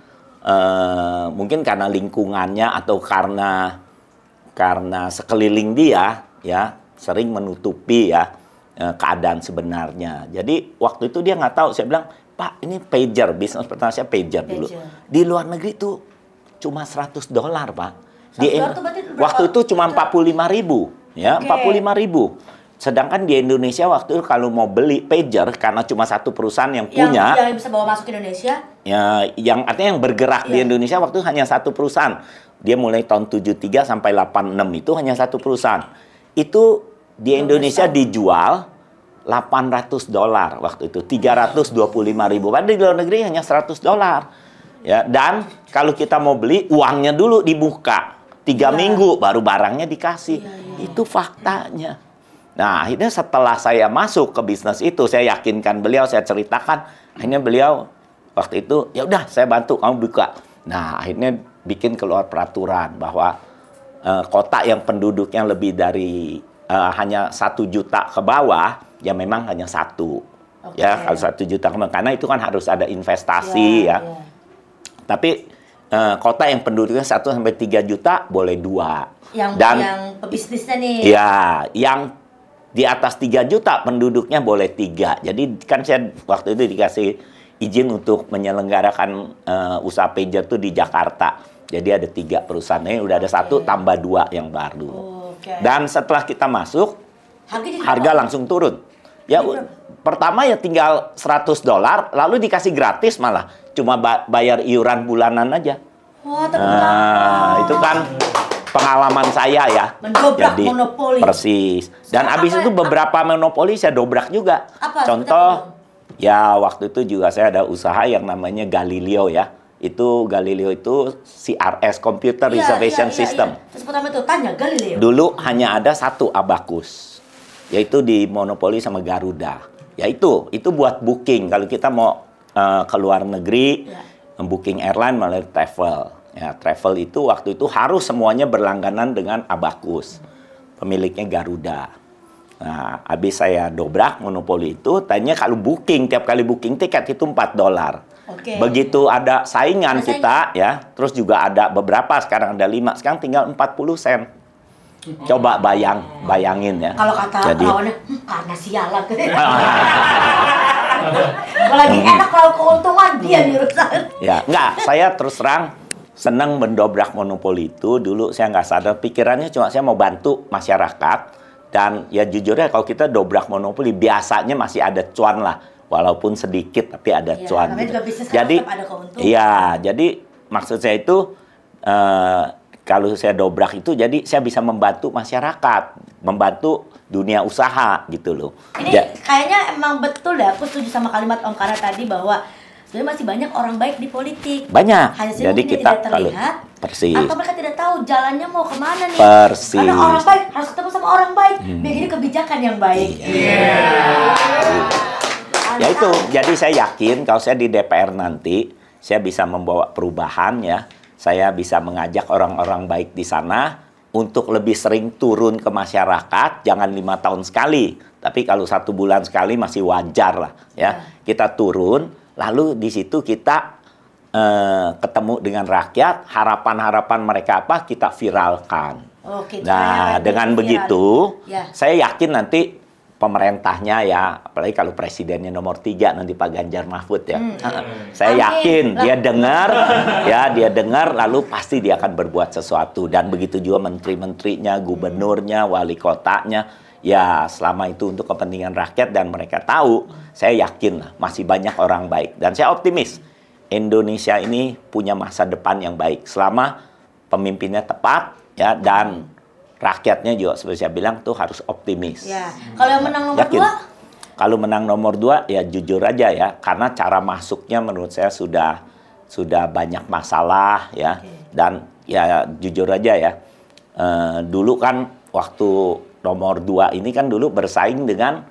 mungkin karena lingkungannya atau karena sekeliling dia ya sering menutupi ya keadaan sebenarnya. Jadi waktu itu dia nggak tahu. Saya bilang, Pak ini pager, bisnis pertama saya pager dulu. Di luar negeri itu cuma $100 Pak. Waktu itu cuma 45.000 ya, 45.000. Sedangkan di Indonesia waktu itu kalau mau beli pager karena cuma satu perusahaan yang punya, yang bisa bawa masuk ke Indonesia, ya, yang artinya yang bergerak di Indonesia waktu itu hanya satu perusahaan. Dia mulai tahun 73 sampai 86 itu hanya satu perusahaan. Itu di Indonesia dijual $800 waktu itu, 325.000. Padahal di luar negeri hanya $100. Ya, dan kalau kita mau beli uangnya dulu dibuka 3 minggu baru barangnya dikasih. Itu faktanya. Nah, akhirnya setelah saya masuk ke bisnis itu, saya yakinkan beliau, saya ceritakan. Akhirnya beliau waktu itu, ya udah saya bantu kamu buka. Nah, akhirnya bikin keluar peraturan bahwa kota yang penduduknya lebih dari hanya 1 juta ke bawah, ya memang hanya 1. Ya, kalau 1 juta ke bawah, karena itu kan harus ada investasi ya. Tapi kota yang penduduknya 1 sampai 3 juta boleh 2. Yang pebisnisnya nih. Ya, yang di atas 3 juta penduduknya boleh 3. Jadi kan saya waktu itu dikasih izin untuk menyelenggarakan usaha pager itu di Jakarta. Jadi ada 3 perusahaan. Ini udah ada 1 tambah 2 yang baru. Dan setelah kita masuk, harga langsung turun. Ya, pertama ya tinggal $100, lalu dikasih gratis malah. Cuma bayar iuran bulanan aja. Wah, nah, itu kan pengalaman saya ya. Mendobrak jadi, monopoli. Persis. Dan abis itu beberapa monopoli saya dobrak juga. Apa? Contoh, ya waktu itu juga saya ada usaha yang namanya Galileo ya. Itu Galileo itu CRS, Computer Reservation System. Terus pertama itu tanya Galileo. Dulu hanya ada 1 Abacus, yaitu di monopoli sama Garuda. Ya itu buat booking. Kalau kita mau ke luar negeri, booking airline melalui travel. Ya, travel itu waktu itu harus semuanya berlangganan dengan Abacus, pemiliknya Garuda. Nah, habis saya dobrak monopoli itu, tanya kalau booking, tiap kali booking tiket itu $4. Begitu ada saingan kita ya, terus juga ada beberapa, sekarang ada 5, sekarang tinggal 40 sen. Coba bayangin ya. Kalau kata lawannya, karena sialan. Lagi enak kalau keuntungan dia diurusan. Ya, enggak, saya terus terang senang mendobrak monopoli itu. Dulu saya nggak sadar, pikirannya cuma saya mau bantu masyarakat. Dan ya jujurnya kalau kita dobrak monopoli, biasanya masih ada cuan lah. Walaupun sedikit, tapi ada cuan. Gitu. Jadi, jadi maksud saya itu, kalau saya dobrak itu, jadi saya bisa membantu masyarakat, membantu dunia usaha gitu loh. Ini kayaknya emang betul ya, aku setuju sama kalimat Om Kara tadi bahwa sebenarnya masih banyak orang baik di politik. Banyak. Hanya saja jadi kita tidak terlihat, persis. atau mereka tidak tahu jalannya mau kemana nih. Persis. Karena orang baik harus ketemu sama orang baik, biar jadi kebijakan yang baik. Ya itu, jadi saya yakin kalau saya di DPR nanti, saya bisa membawa perubahan ya. Saya bisa mengajak orang-orang baik di sana untuk lebih sering turun ke masyarakat, jangan 5 tahun sekali. Tapi kalau 1 bulan sekali masih wajar lah ya. Kita turun, lalu di situ kita ketemu dengan rakyat, harapan-harapan mereka apa, kita viralkan. Nah, dengan begitu, saya yakin nanti pemerintahnya ya, apalagi kalau presidennya nomor 3 nanti Pak Ganjar Mahfud ya. Saya yakin dia dengar lalu pasti dia akan berbuat sesuatu. Dan begitu juga menteri-menterinya, gubernurnya, wali kotanya. ya selama itu untuk kepentingan rakyat dan mereka tahu, saya yakin lah masih banyak orang baik. Dan saya optimis, Indonesia ini punya masa depan yang baik selama pemimpinnya tepat ya, dan rakyatnya juga seperti saya bilang tuh harus optimis. Ya. Kalau yang menang nomor Yakin. 2? Kalau menang nomor 2 ya jujur aja ya, karena cara masuknya menurut saya sudah banyak masalah ya. Dan ya jujur aja ya, dulu kan waktu nomor 2 ini kan dulu bersaing dengan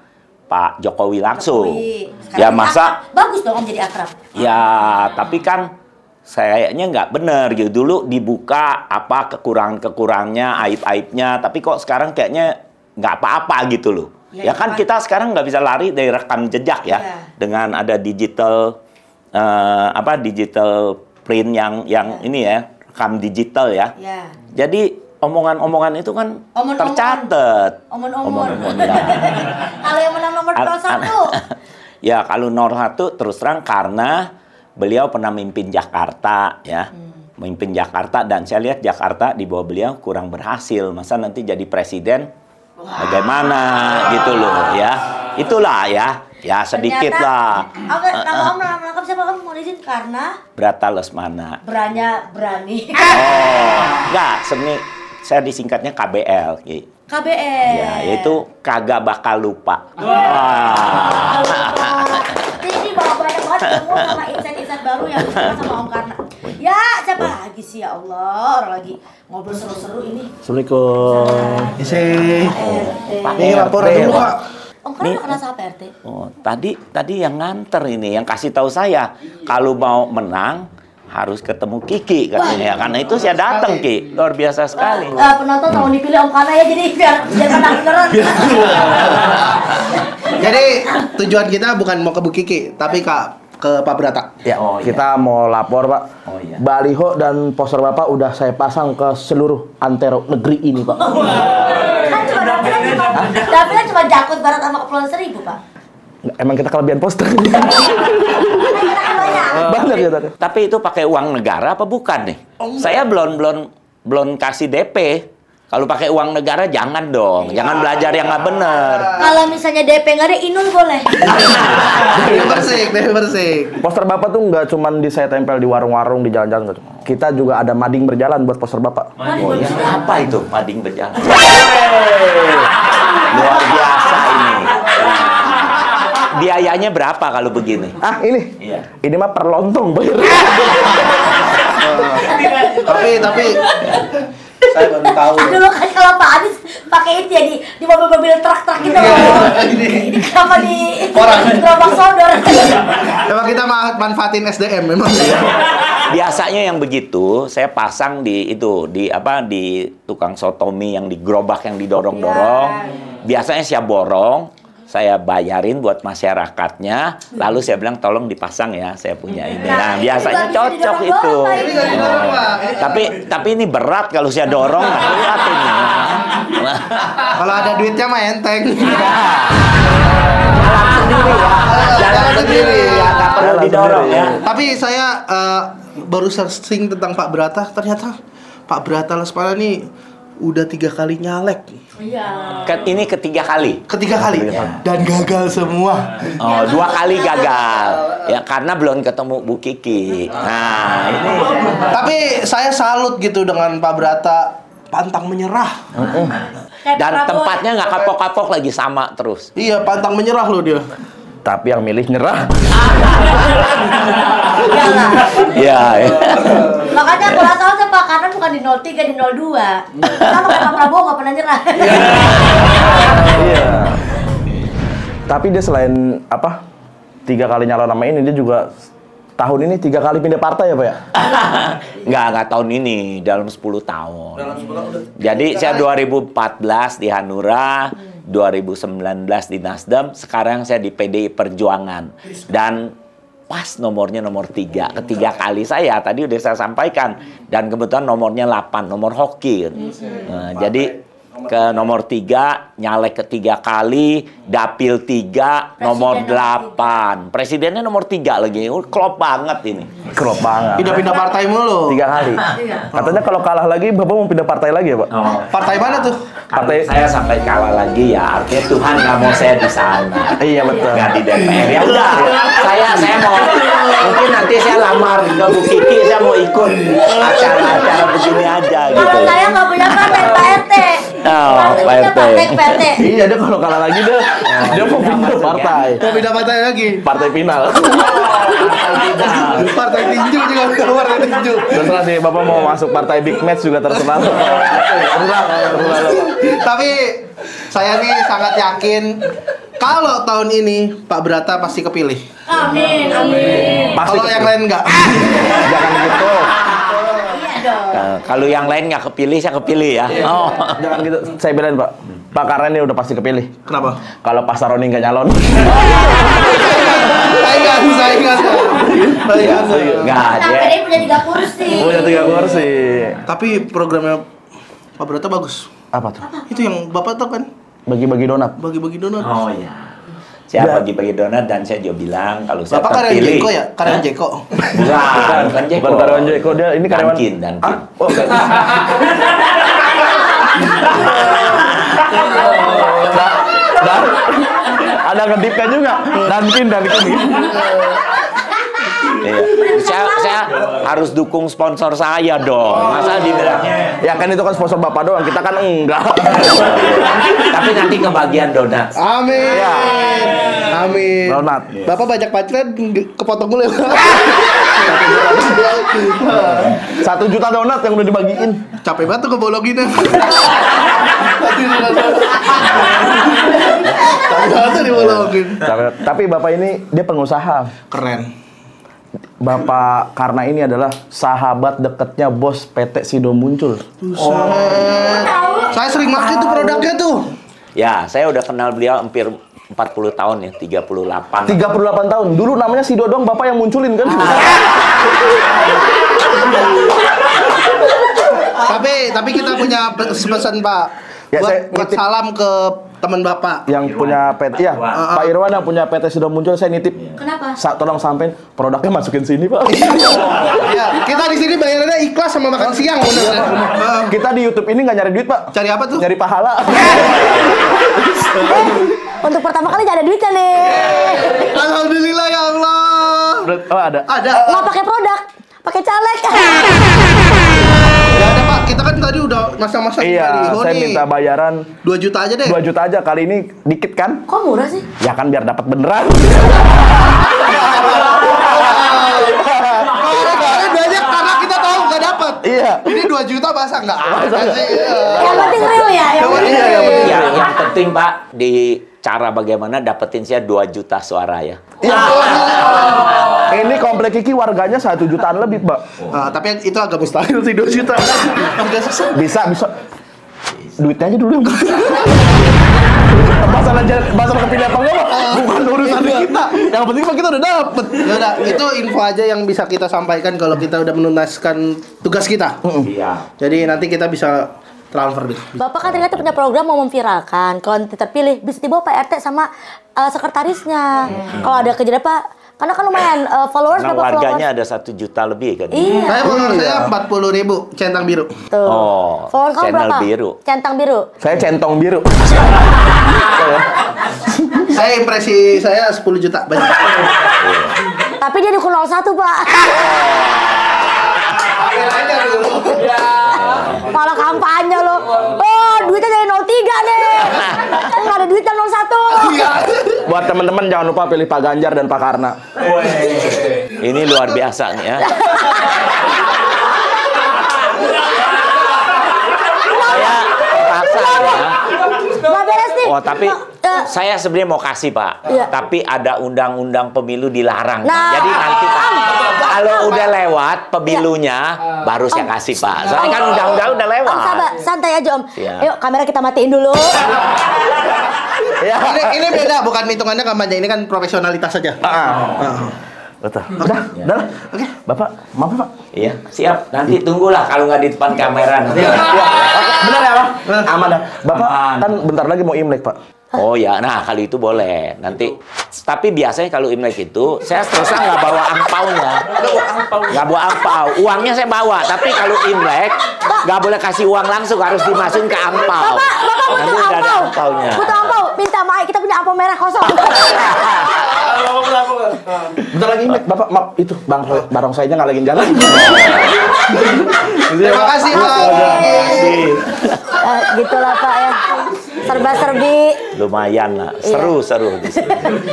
Pak Jokowi langsung. Ya masa bagus dong jadi akrab. ya, tapi kan kayaknya nggak bener gitu. Dulu dibuka apa kekurangan-kekurangannya, aib-aibnya, tapi kok sekarang kayaknya nggak apa-apa gitu loh. Ya kan kita sekarang nggak bisa lari dari rekam jejak ya, dengan ada digital digital print yang ini ya, rekam digital ya. Jadi omongan-omongan itu kan tercatat. Omon-omon. Ya. Kalau yang menang nomor 1? Ya kalau nomor 1 terus terang karena beliau pernah memimpin Jakarta ya. Memimpin Jakarta, dan saya lihat Jakarta di bawah beliau kurang berhasil. Masa nanti jadi presiden bagaimana gitu loh ya. Itulah ya sedikit lah. Nama Om menangkap siapa kamu mau izin karena? Brata Lesmana. Berani. Oh, enggak, sebenarnya saya disingkatnya KBL. KBL. Ya, yaitu kagak bakal lupa. Ini bawa banyak banget ketemu sama insight-insight baru yang sama Om Karna. Ya, siapa lagi sih ya Allah, orang lagi ngobrol seru-seru ini. Assalamualaikum. Isi. Pak Ini laporan dulu, Pak. Om Karna kena siapa RT? Oh, tadi yang nganter ini, yang kasih tahu saya kalau mau menang harus ketemu Kiki katanya. Karena itu saya datang, Ki. Luar biasa sekali. Penonton mau dipilih Om Karna ya, jadi biar menang beneran. Jadi tujuan kita bukan mau ke Bu Kiki, tapi ke Pak Brata. Ya, kita mau lapor, Pak. Oh, iya. Baliho dan poster Bapak udah saya pasang ke seluruh antero negeri ini, Pak. Kan cuma dapilnya cuma Jakut Barat sama Kepulauan Seribu, Pak. Emang kita kelebihan poster. Banyak ya tadi. Tapi itu pakai uang negara apa bukan nih? Saya belum kasih DP. Kalau pakai uang negara jangan dong. Jangan belajar yang nggak bener. Kalau misalnya DP nggak ada, Inul boleh. Dewi Persik. Poster Bapak tuh nggak cuman saya tempel di warung-warung, di jalan-jalan. Kita juga ada mading berjalan buat poster Bapak. Oh ya, apa itu mading berjalan? Luar biasa ini. Biayanya berapa kalau begini? Ah, ini? Iya. Ini mah per lontong bayar. Tapi saya baru tahu. Dulu kan kalau Pak Anies pakai itu ya di mobil-mobil truk-truk gitu loh. Ini kenapa di gerobak sodor? Emang kita manfaatin SDM memang. Biasanya yang begitu saya pasang di tukang sotomi yang di gerobak yang didorong-dorong. Biasanya saya borong, saya bayarin buat masyarakatnya, lalu saya bilang tolong dipasang ya, saya punya ini. Nah, biasanya cocok itu. Tapi ini berat kalau saya dorong, berat ini. Kalau ada duitnya mah enteng. Jalan sendiri ya, nggak perlu didorong ya. Tapi saya baru searching tentang Pak Brata, ternyata Pak Brata Lesmana nih udah 3 kali nyalek. Iya. Ini ketiga kali. Dan gagal semua. Oh, 2 kali gagal. Ya karena belum ketemu Bu Kiki. Nah, ini. Tapi saya salut gitu dengan Pak Brata, pantang menyerah. Dan tempatnya nggak kapok-kapok lagi, sama terus. Iya, pantang menyerah loh dia. Tapi yang milih nyerah. Iya. Makanya aku rasa aja Pak karena bukan di 03 di 02. Sama kayak Pak Prabowo nggak pernah nyerah. Iya. Tapi dia selain 3 kali nyalon nama ini, dia juga tahun ini 3 kali pindah partai ya, Pak ya? Nggak tahun ini, dalam 10 tahun. Jadi saya 2014 di Hanura, 2019 di Nasdem, sekarang saya di PDI Perjuangan. Dan pas nomornya nomor 3, ketiga kali saya, tadi udah saya sampaikan. Dan kebetulan nomornya 8, nomor hoki. Nah, jadi ke nomor 3, nyalek ke 3 kali, dapil 3, nomor 8. Presidennya nomor 3 lagi. Klop banget ini. Klop banget. Pindah-pindah partai mulu. 3 kali. Katanya kalau kalah lagi Bapak mau pindah partai lagi ya, Pak? Partai mana tuh? Partai saya sampai kalah lagi ya, artinya Tuhan nggak mau saya di sana. Iya betul. Nggak di DPR. Ya udah, saya mau mungkin nanti saya lamar ke Bu Kiki, saya mau ikut acara-acara begini aja gitu. Kalau saya nggak punya partai Pak RT. Oh, Punya partai Pak RT. Iya, dia kalau kalah lagi dia mau pindah partai. Mau pindah partai lagi? Partai final. Partai tinju juga, partai tinju. Terserah sih, Bapak mau masuk partai big match juga terserah. Terserah. Tapi saya nih sangat yakin kalau tahun ini Pak Brata pasti kepilih. Amin, amin. Kalau yang lain enggak. Jangan gitu. Iya dong. Kalau yang lain nggak kepilih, saya kepilih ya. Oh. Jangan gitu. Saya belain, Pak. Pak karena ini udah pasti kepilih. Kenapa? Kalau Pak Saroni nggak nyalon. Saingan. Nggak Nah, ada. PDI punya 3 kursi. Punya 3 kursi. Tapi programnya Pak Brata bagus. Apa tuh? Itu yang Bapak tahu kan? Bagi-bagi donat. Bagi-bagi donat. Oh ya. Saya bagi-bagi donat dan saya juga bilang kalau saya Bapak karyawan terpilih. Jeko ya? Karyawan Jeko. Bukan Jeko. Bukan karyawan Jeko, dia ini karyawan. Dunkin. Ah, oh. Dan ada ngedipnya juga. Dunkin. Iya. Saya harus dukung sponsor saya dong. Masa dibilangnya. Ya kan itu kan sponsor Bapak doang, kita kan enggak. Tapi nanti kebagian donat. Amin. Ya. Amin. Donat. Bapak banyak pacaran kepotong dulu ya. 1 juta donat yang udah dibagiin. Capek banget tuh ngebologinnya. Capek banget tuh dibologin. Tapi Bapak ini dia pengusaha. Keren. Bapak karena ini adalah sahabat dekatnya bos PT Sido Muncul. Buset. Saya sering pakai tuh produknya tuh. Ya, saya udah kenal beliau hampir 40 tahun ya, 38. 38 tahun. Dulu namanya Sido doang, Bapak yang munculin kan? Tapi kita punya pesan Pak. Ya, saya buat nitip. salam ke teman Bapak. Yang punya PT, ya, Pak Irwan yang punya PT Sido Muncul, saya nitip. Kenapa? Tolong sampein produknya masukin sini, Pak. Iya, kita di sini bayarannya ikhlas sama makan siang. Kita di YouTube ini nggak nyari duit, Pak. Cari apa tuh? Nyari pahala. Untuk pertama kali nggak ada duitnya nih. Alhamdulillah ya Allah. Oh, ada. Ada. Nggak pakai produk, pakai caleg. Ya ada Pak, kita kan tadi udah masa-masa Iya, saya minta bayaran 2 juta aja deh. 2 juta aja. Kali ini dikit kan? Kok murah sih? Ya kan biar dapat beneran. Kalau banyak karena kita tahu nggak dapat. Iya. Ini 2 juta masa nggak? Yang penting real ya. Yang penting Iya, yang penting. Yang penting Pak, di cara bagaimana dapetin saya 2 juta suara ya. Ini komplek Kiki warganya 1 jutaan lebih, Pak. Tapi itu agak mustahil sih 2 juta. Agak susah. Bisa. Duitnya aja dulu yang masalah kepilih apa enggak, Pak? Bukan urusan kita. Yang penting Pak kita udah dapet. Ya udah, itu info aja yang bisa kita sampaikan kalau kita udah menuntaskan tugas kita. Iya. Jadi nanti kita bisa transfer deh. Bapak kan ternyata punya program mau memviralkan. Kalau nanti terpilih, bisa dibawa Pak RT sama sekretarisnya. Kalau ada kejadian Pak, karena kan lumayan followers Karena Bapak warganya ada 1 juta lebih kan. Iya. Saya follower saya 40.000 centang biru. Tuh. Oh, Followers kamu channel berapa? biru. Centang biru. Saya centong biru. Saya impresi saya 10 juta banyak. Tapi dia dukung 01, Pak. Malah kampanye lo. Oh, duitnya dari 03 nih. Nggak ada duitnya 01. Buat teman-teman jangan lupa pilih Pak Ganjar dan Pak Karna. Ini luar biasa nih ya. Saya terpaksa ya. Nggak beres nih. Oh, tapi Nah, saya sebenarnya mau kasih Pak. Iya. Tapi ada undang-undang pemilu dilarang. Nah. Jadi nanti Pak, kalau udah lewat pemilunya, baru saya kasih Pak. Soalnya kan undang-undang udah lewat. Om sabar, santai aja Om. Siap. Yuk kamera kita matiin dulu. Ini beda, bukan hitungannya kampanye, ini kan profesionalitas saja. Betul. Udah lah. Oke. Bapak, maaf Pak. Iya, siap. Nanti tunggulah kalau nggak di depan kamera. Nanti. Iya. Oke, benar ya Pak? Aman dah. Bapak Aman. kan bentar lagi mau Imlek Pak. Oh ya, nah kalau itu boleh. Nanti, tapi biasanya kalau Imlek itu, saya terus terang nggak bawa angpaunya. Nggak bawa angpau. Uangnya saya bawa, tapi kalau Imlek, nggak boleh kasih uang langsung, harus dimasukin ke angpau. Bapak Nanti butuh udah ada ampau. angpaunya. Butuh ampau. Minta maaf, kita punya ampau merah kosong. Bentar lagi Imlek, Bapak maaf itu barongsainya ngalengin jalan. Terima kasih Pak. Gitulah Pak ya. Serba-serbi. Lumayan lah, seru-seru di sini.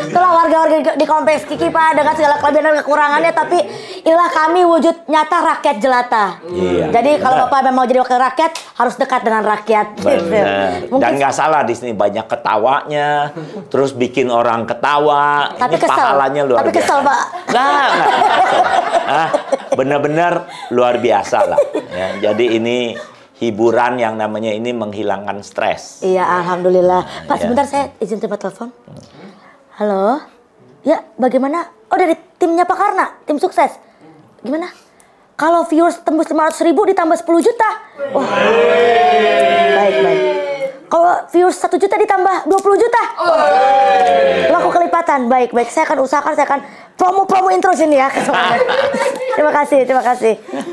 Itulah warga-warga di kompleks Kiki Pak, dengan segala kelebihan dan kekurangannya, tapi inilah kami wujud nyata rakyat jelata. Iya, Jadi kalau benar. Bapak memang jadi wakil rakyat, harus dekat dengan rakyat. Gitu. Benar. Dan nggak salah di sini banyak ketawanya, terus bikin orang ketawa. Tapi Ini kesel. pahalanya luar Tapi biasa. kesel, Pak. Nggak. Bener-bener luar biasa lah. Ya, jadi ini hiburan yang namanya ini menghilangkan stres. Iya, alhamdulillah. Pak, ya. sebentar saya izin terima telepon. Halo? Ya, bagaimana? Oh, dari timnya Pak Karna, tim sukses. Gimana? Kalau viewers tembus 500.000 ditambah 10 juta. Wah. Baik. Kalau viewers 1 juta ditambah 20 juta. Laku kelipatan. Baik. Saya akan usahakan, saya akan promo-promoin terus ini ya. Terima kasih.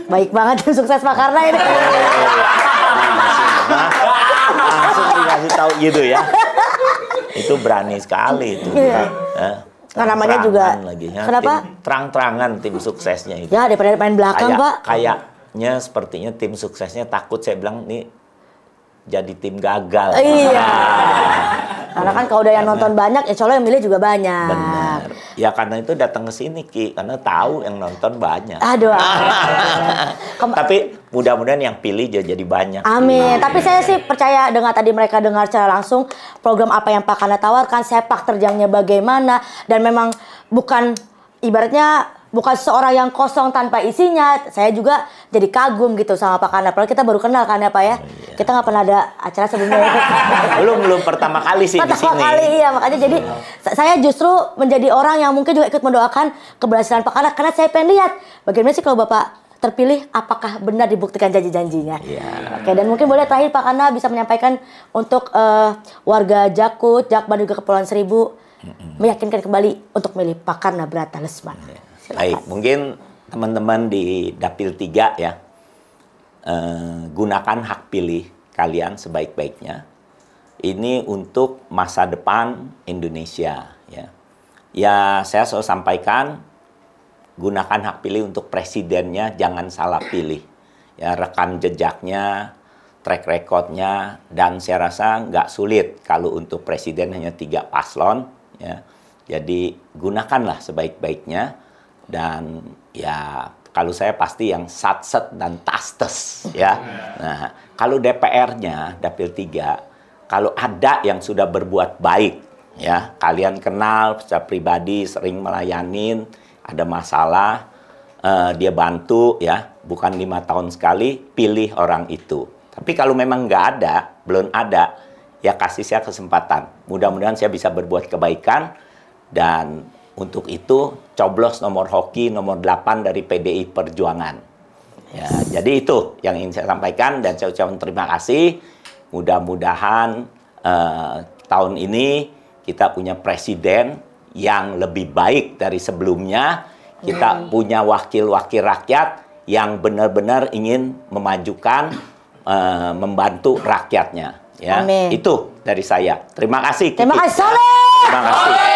Baik banget tim sukses Pak Karna ini. Langsung dikasih tahu gitu ya. Itu berani sekali itu. Iya. Nah, namanya juga. Lagi, ya. Kenapa? Terang-terangan tim suksesnya itu. Ya, daripada main belakang, Pak. Kayaknya sepertinya tim suksesnya takut, saya bilang nih jadi tim gagal. Iya. Karena kan kalau udah yang nonton banyak, insya Allah yang milih juga banyak. Benar. Ya karena itu datang ke sini Ki, karena tahu yang nonton banyak. Aduh. Tapi mudah-mudahan yang pilih jadi banyak. Amin. Tapi saya sih percaya dengan tadi mereka dengar secara langsung program apa yang Pak Karna tawarkan, sepak terjangnya bagaimana, dan memang bukan ibaratnya bukan seorang yang kosong tanpa isinya. Saya juga jadi kagum gitu sama Pak Karna. Padahal kita baru kenal kan ya Pak ya. Iya. Kita nggak pernah ada acara sebelumnya. belum pertama kali sih di sini. Pertama kali iya, makanya jadi saya justru menjadi orang yang mungkin juga ikut mendoakan keberhasilan Pak Karna, karena saya pengen lihat bagaimana sih kalau Bapak terpilih, apakah benar dibuktikan janji-janjinya. Iya. Oke, dan mungkin boleh terakhir Pak Karna bisa menyampaikan untuk warga Jakut, Jakbar juga Kepulauan Seribu meyakinkan kembali untuk milih Pak Karna Brata Lesman. Baik, mungkin teman-teman di Dapil 3 ya, gunakan hak pilih kalian sebaik-baiknya. Ini untuk masa depan Indonesia ya. Ya, saya selalu sampaikan, gunakan hak pilih untuk presidennya, jangan salah pilih. Ya, rekam jejaknya, track recordnya, dan saya rasa nggak sulit kalau untuk presiden hanya 3 paslon ya. Jadi gunakanlah sebaik-baiknya. Dan ya kalau saya pasti yang satset dan tastes ya. Nah, kalau DPR-nya Dapil 3, kalau ada yang sudah berbuat baik ya, kalian kenal secara pribadi, sering melayanin, ada masalah, dia bantu ya, bukan 5 tahun sekali, pilih orang itu. Tapi kalau memang nggak ada, belum ada, ya kasih saya kesempatan. Mudah-mudahan saya bisa berbuat kebaikan, dan untuk itu coblos nomor hoki nomor 8 dari PDI Perjuangan. Ya, jadi itu yang ingin saya sampaikan, dan saya ucapkan terima kasih. Mudah-mudahan tahun ini kita punya presiden yang lebih baik dari sebelumnya. Kita punya wakil-wakil rakyat yang benar-benar ingin memajukan, membantu rakyatnya. Ya, Amin. itu dari saya. Terima kasih. Terima Kiki. kasih Soleh. Terima kasih.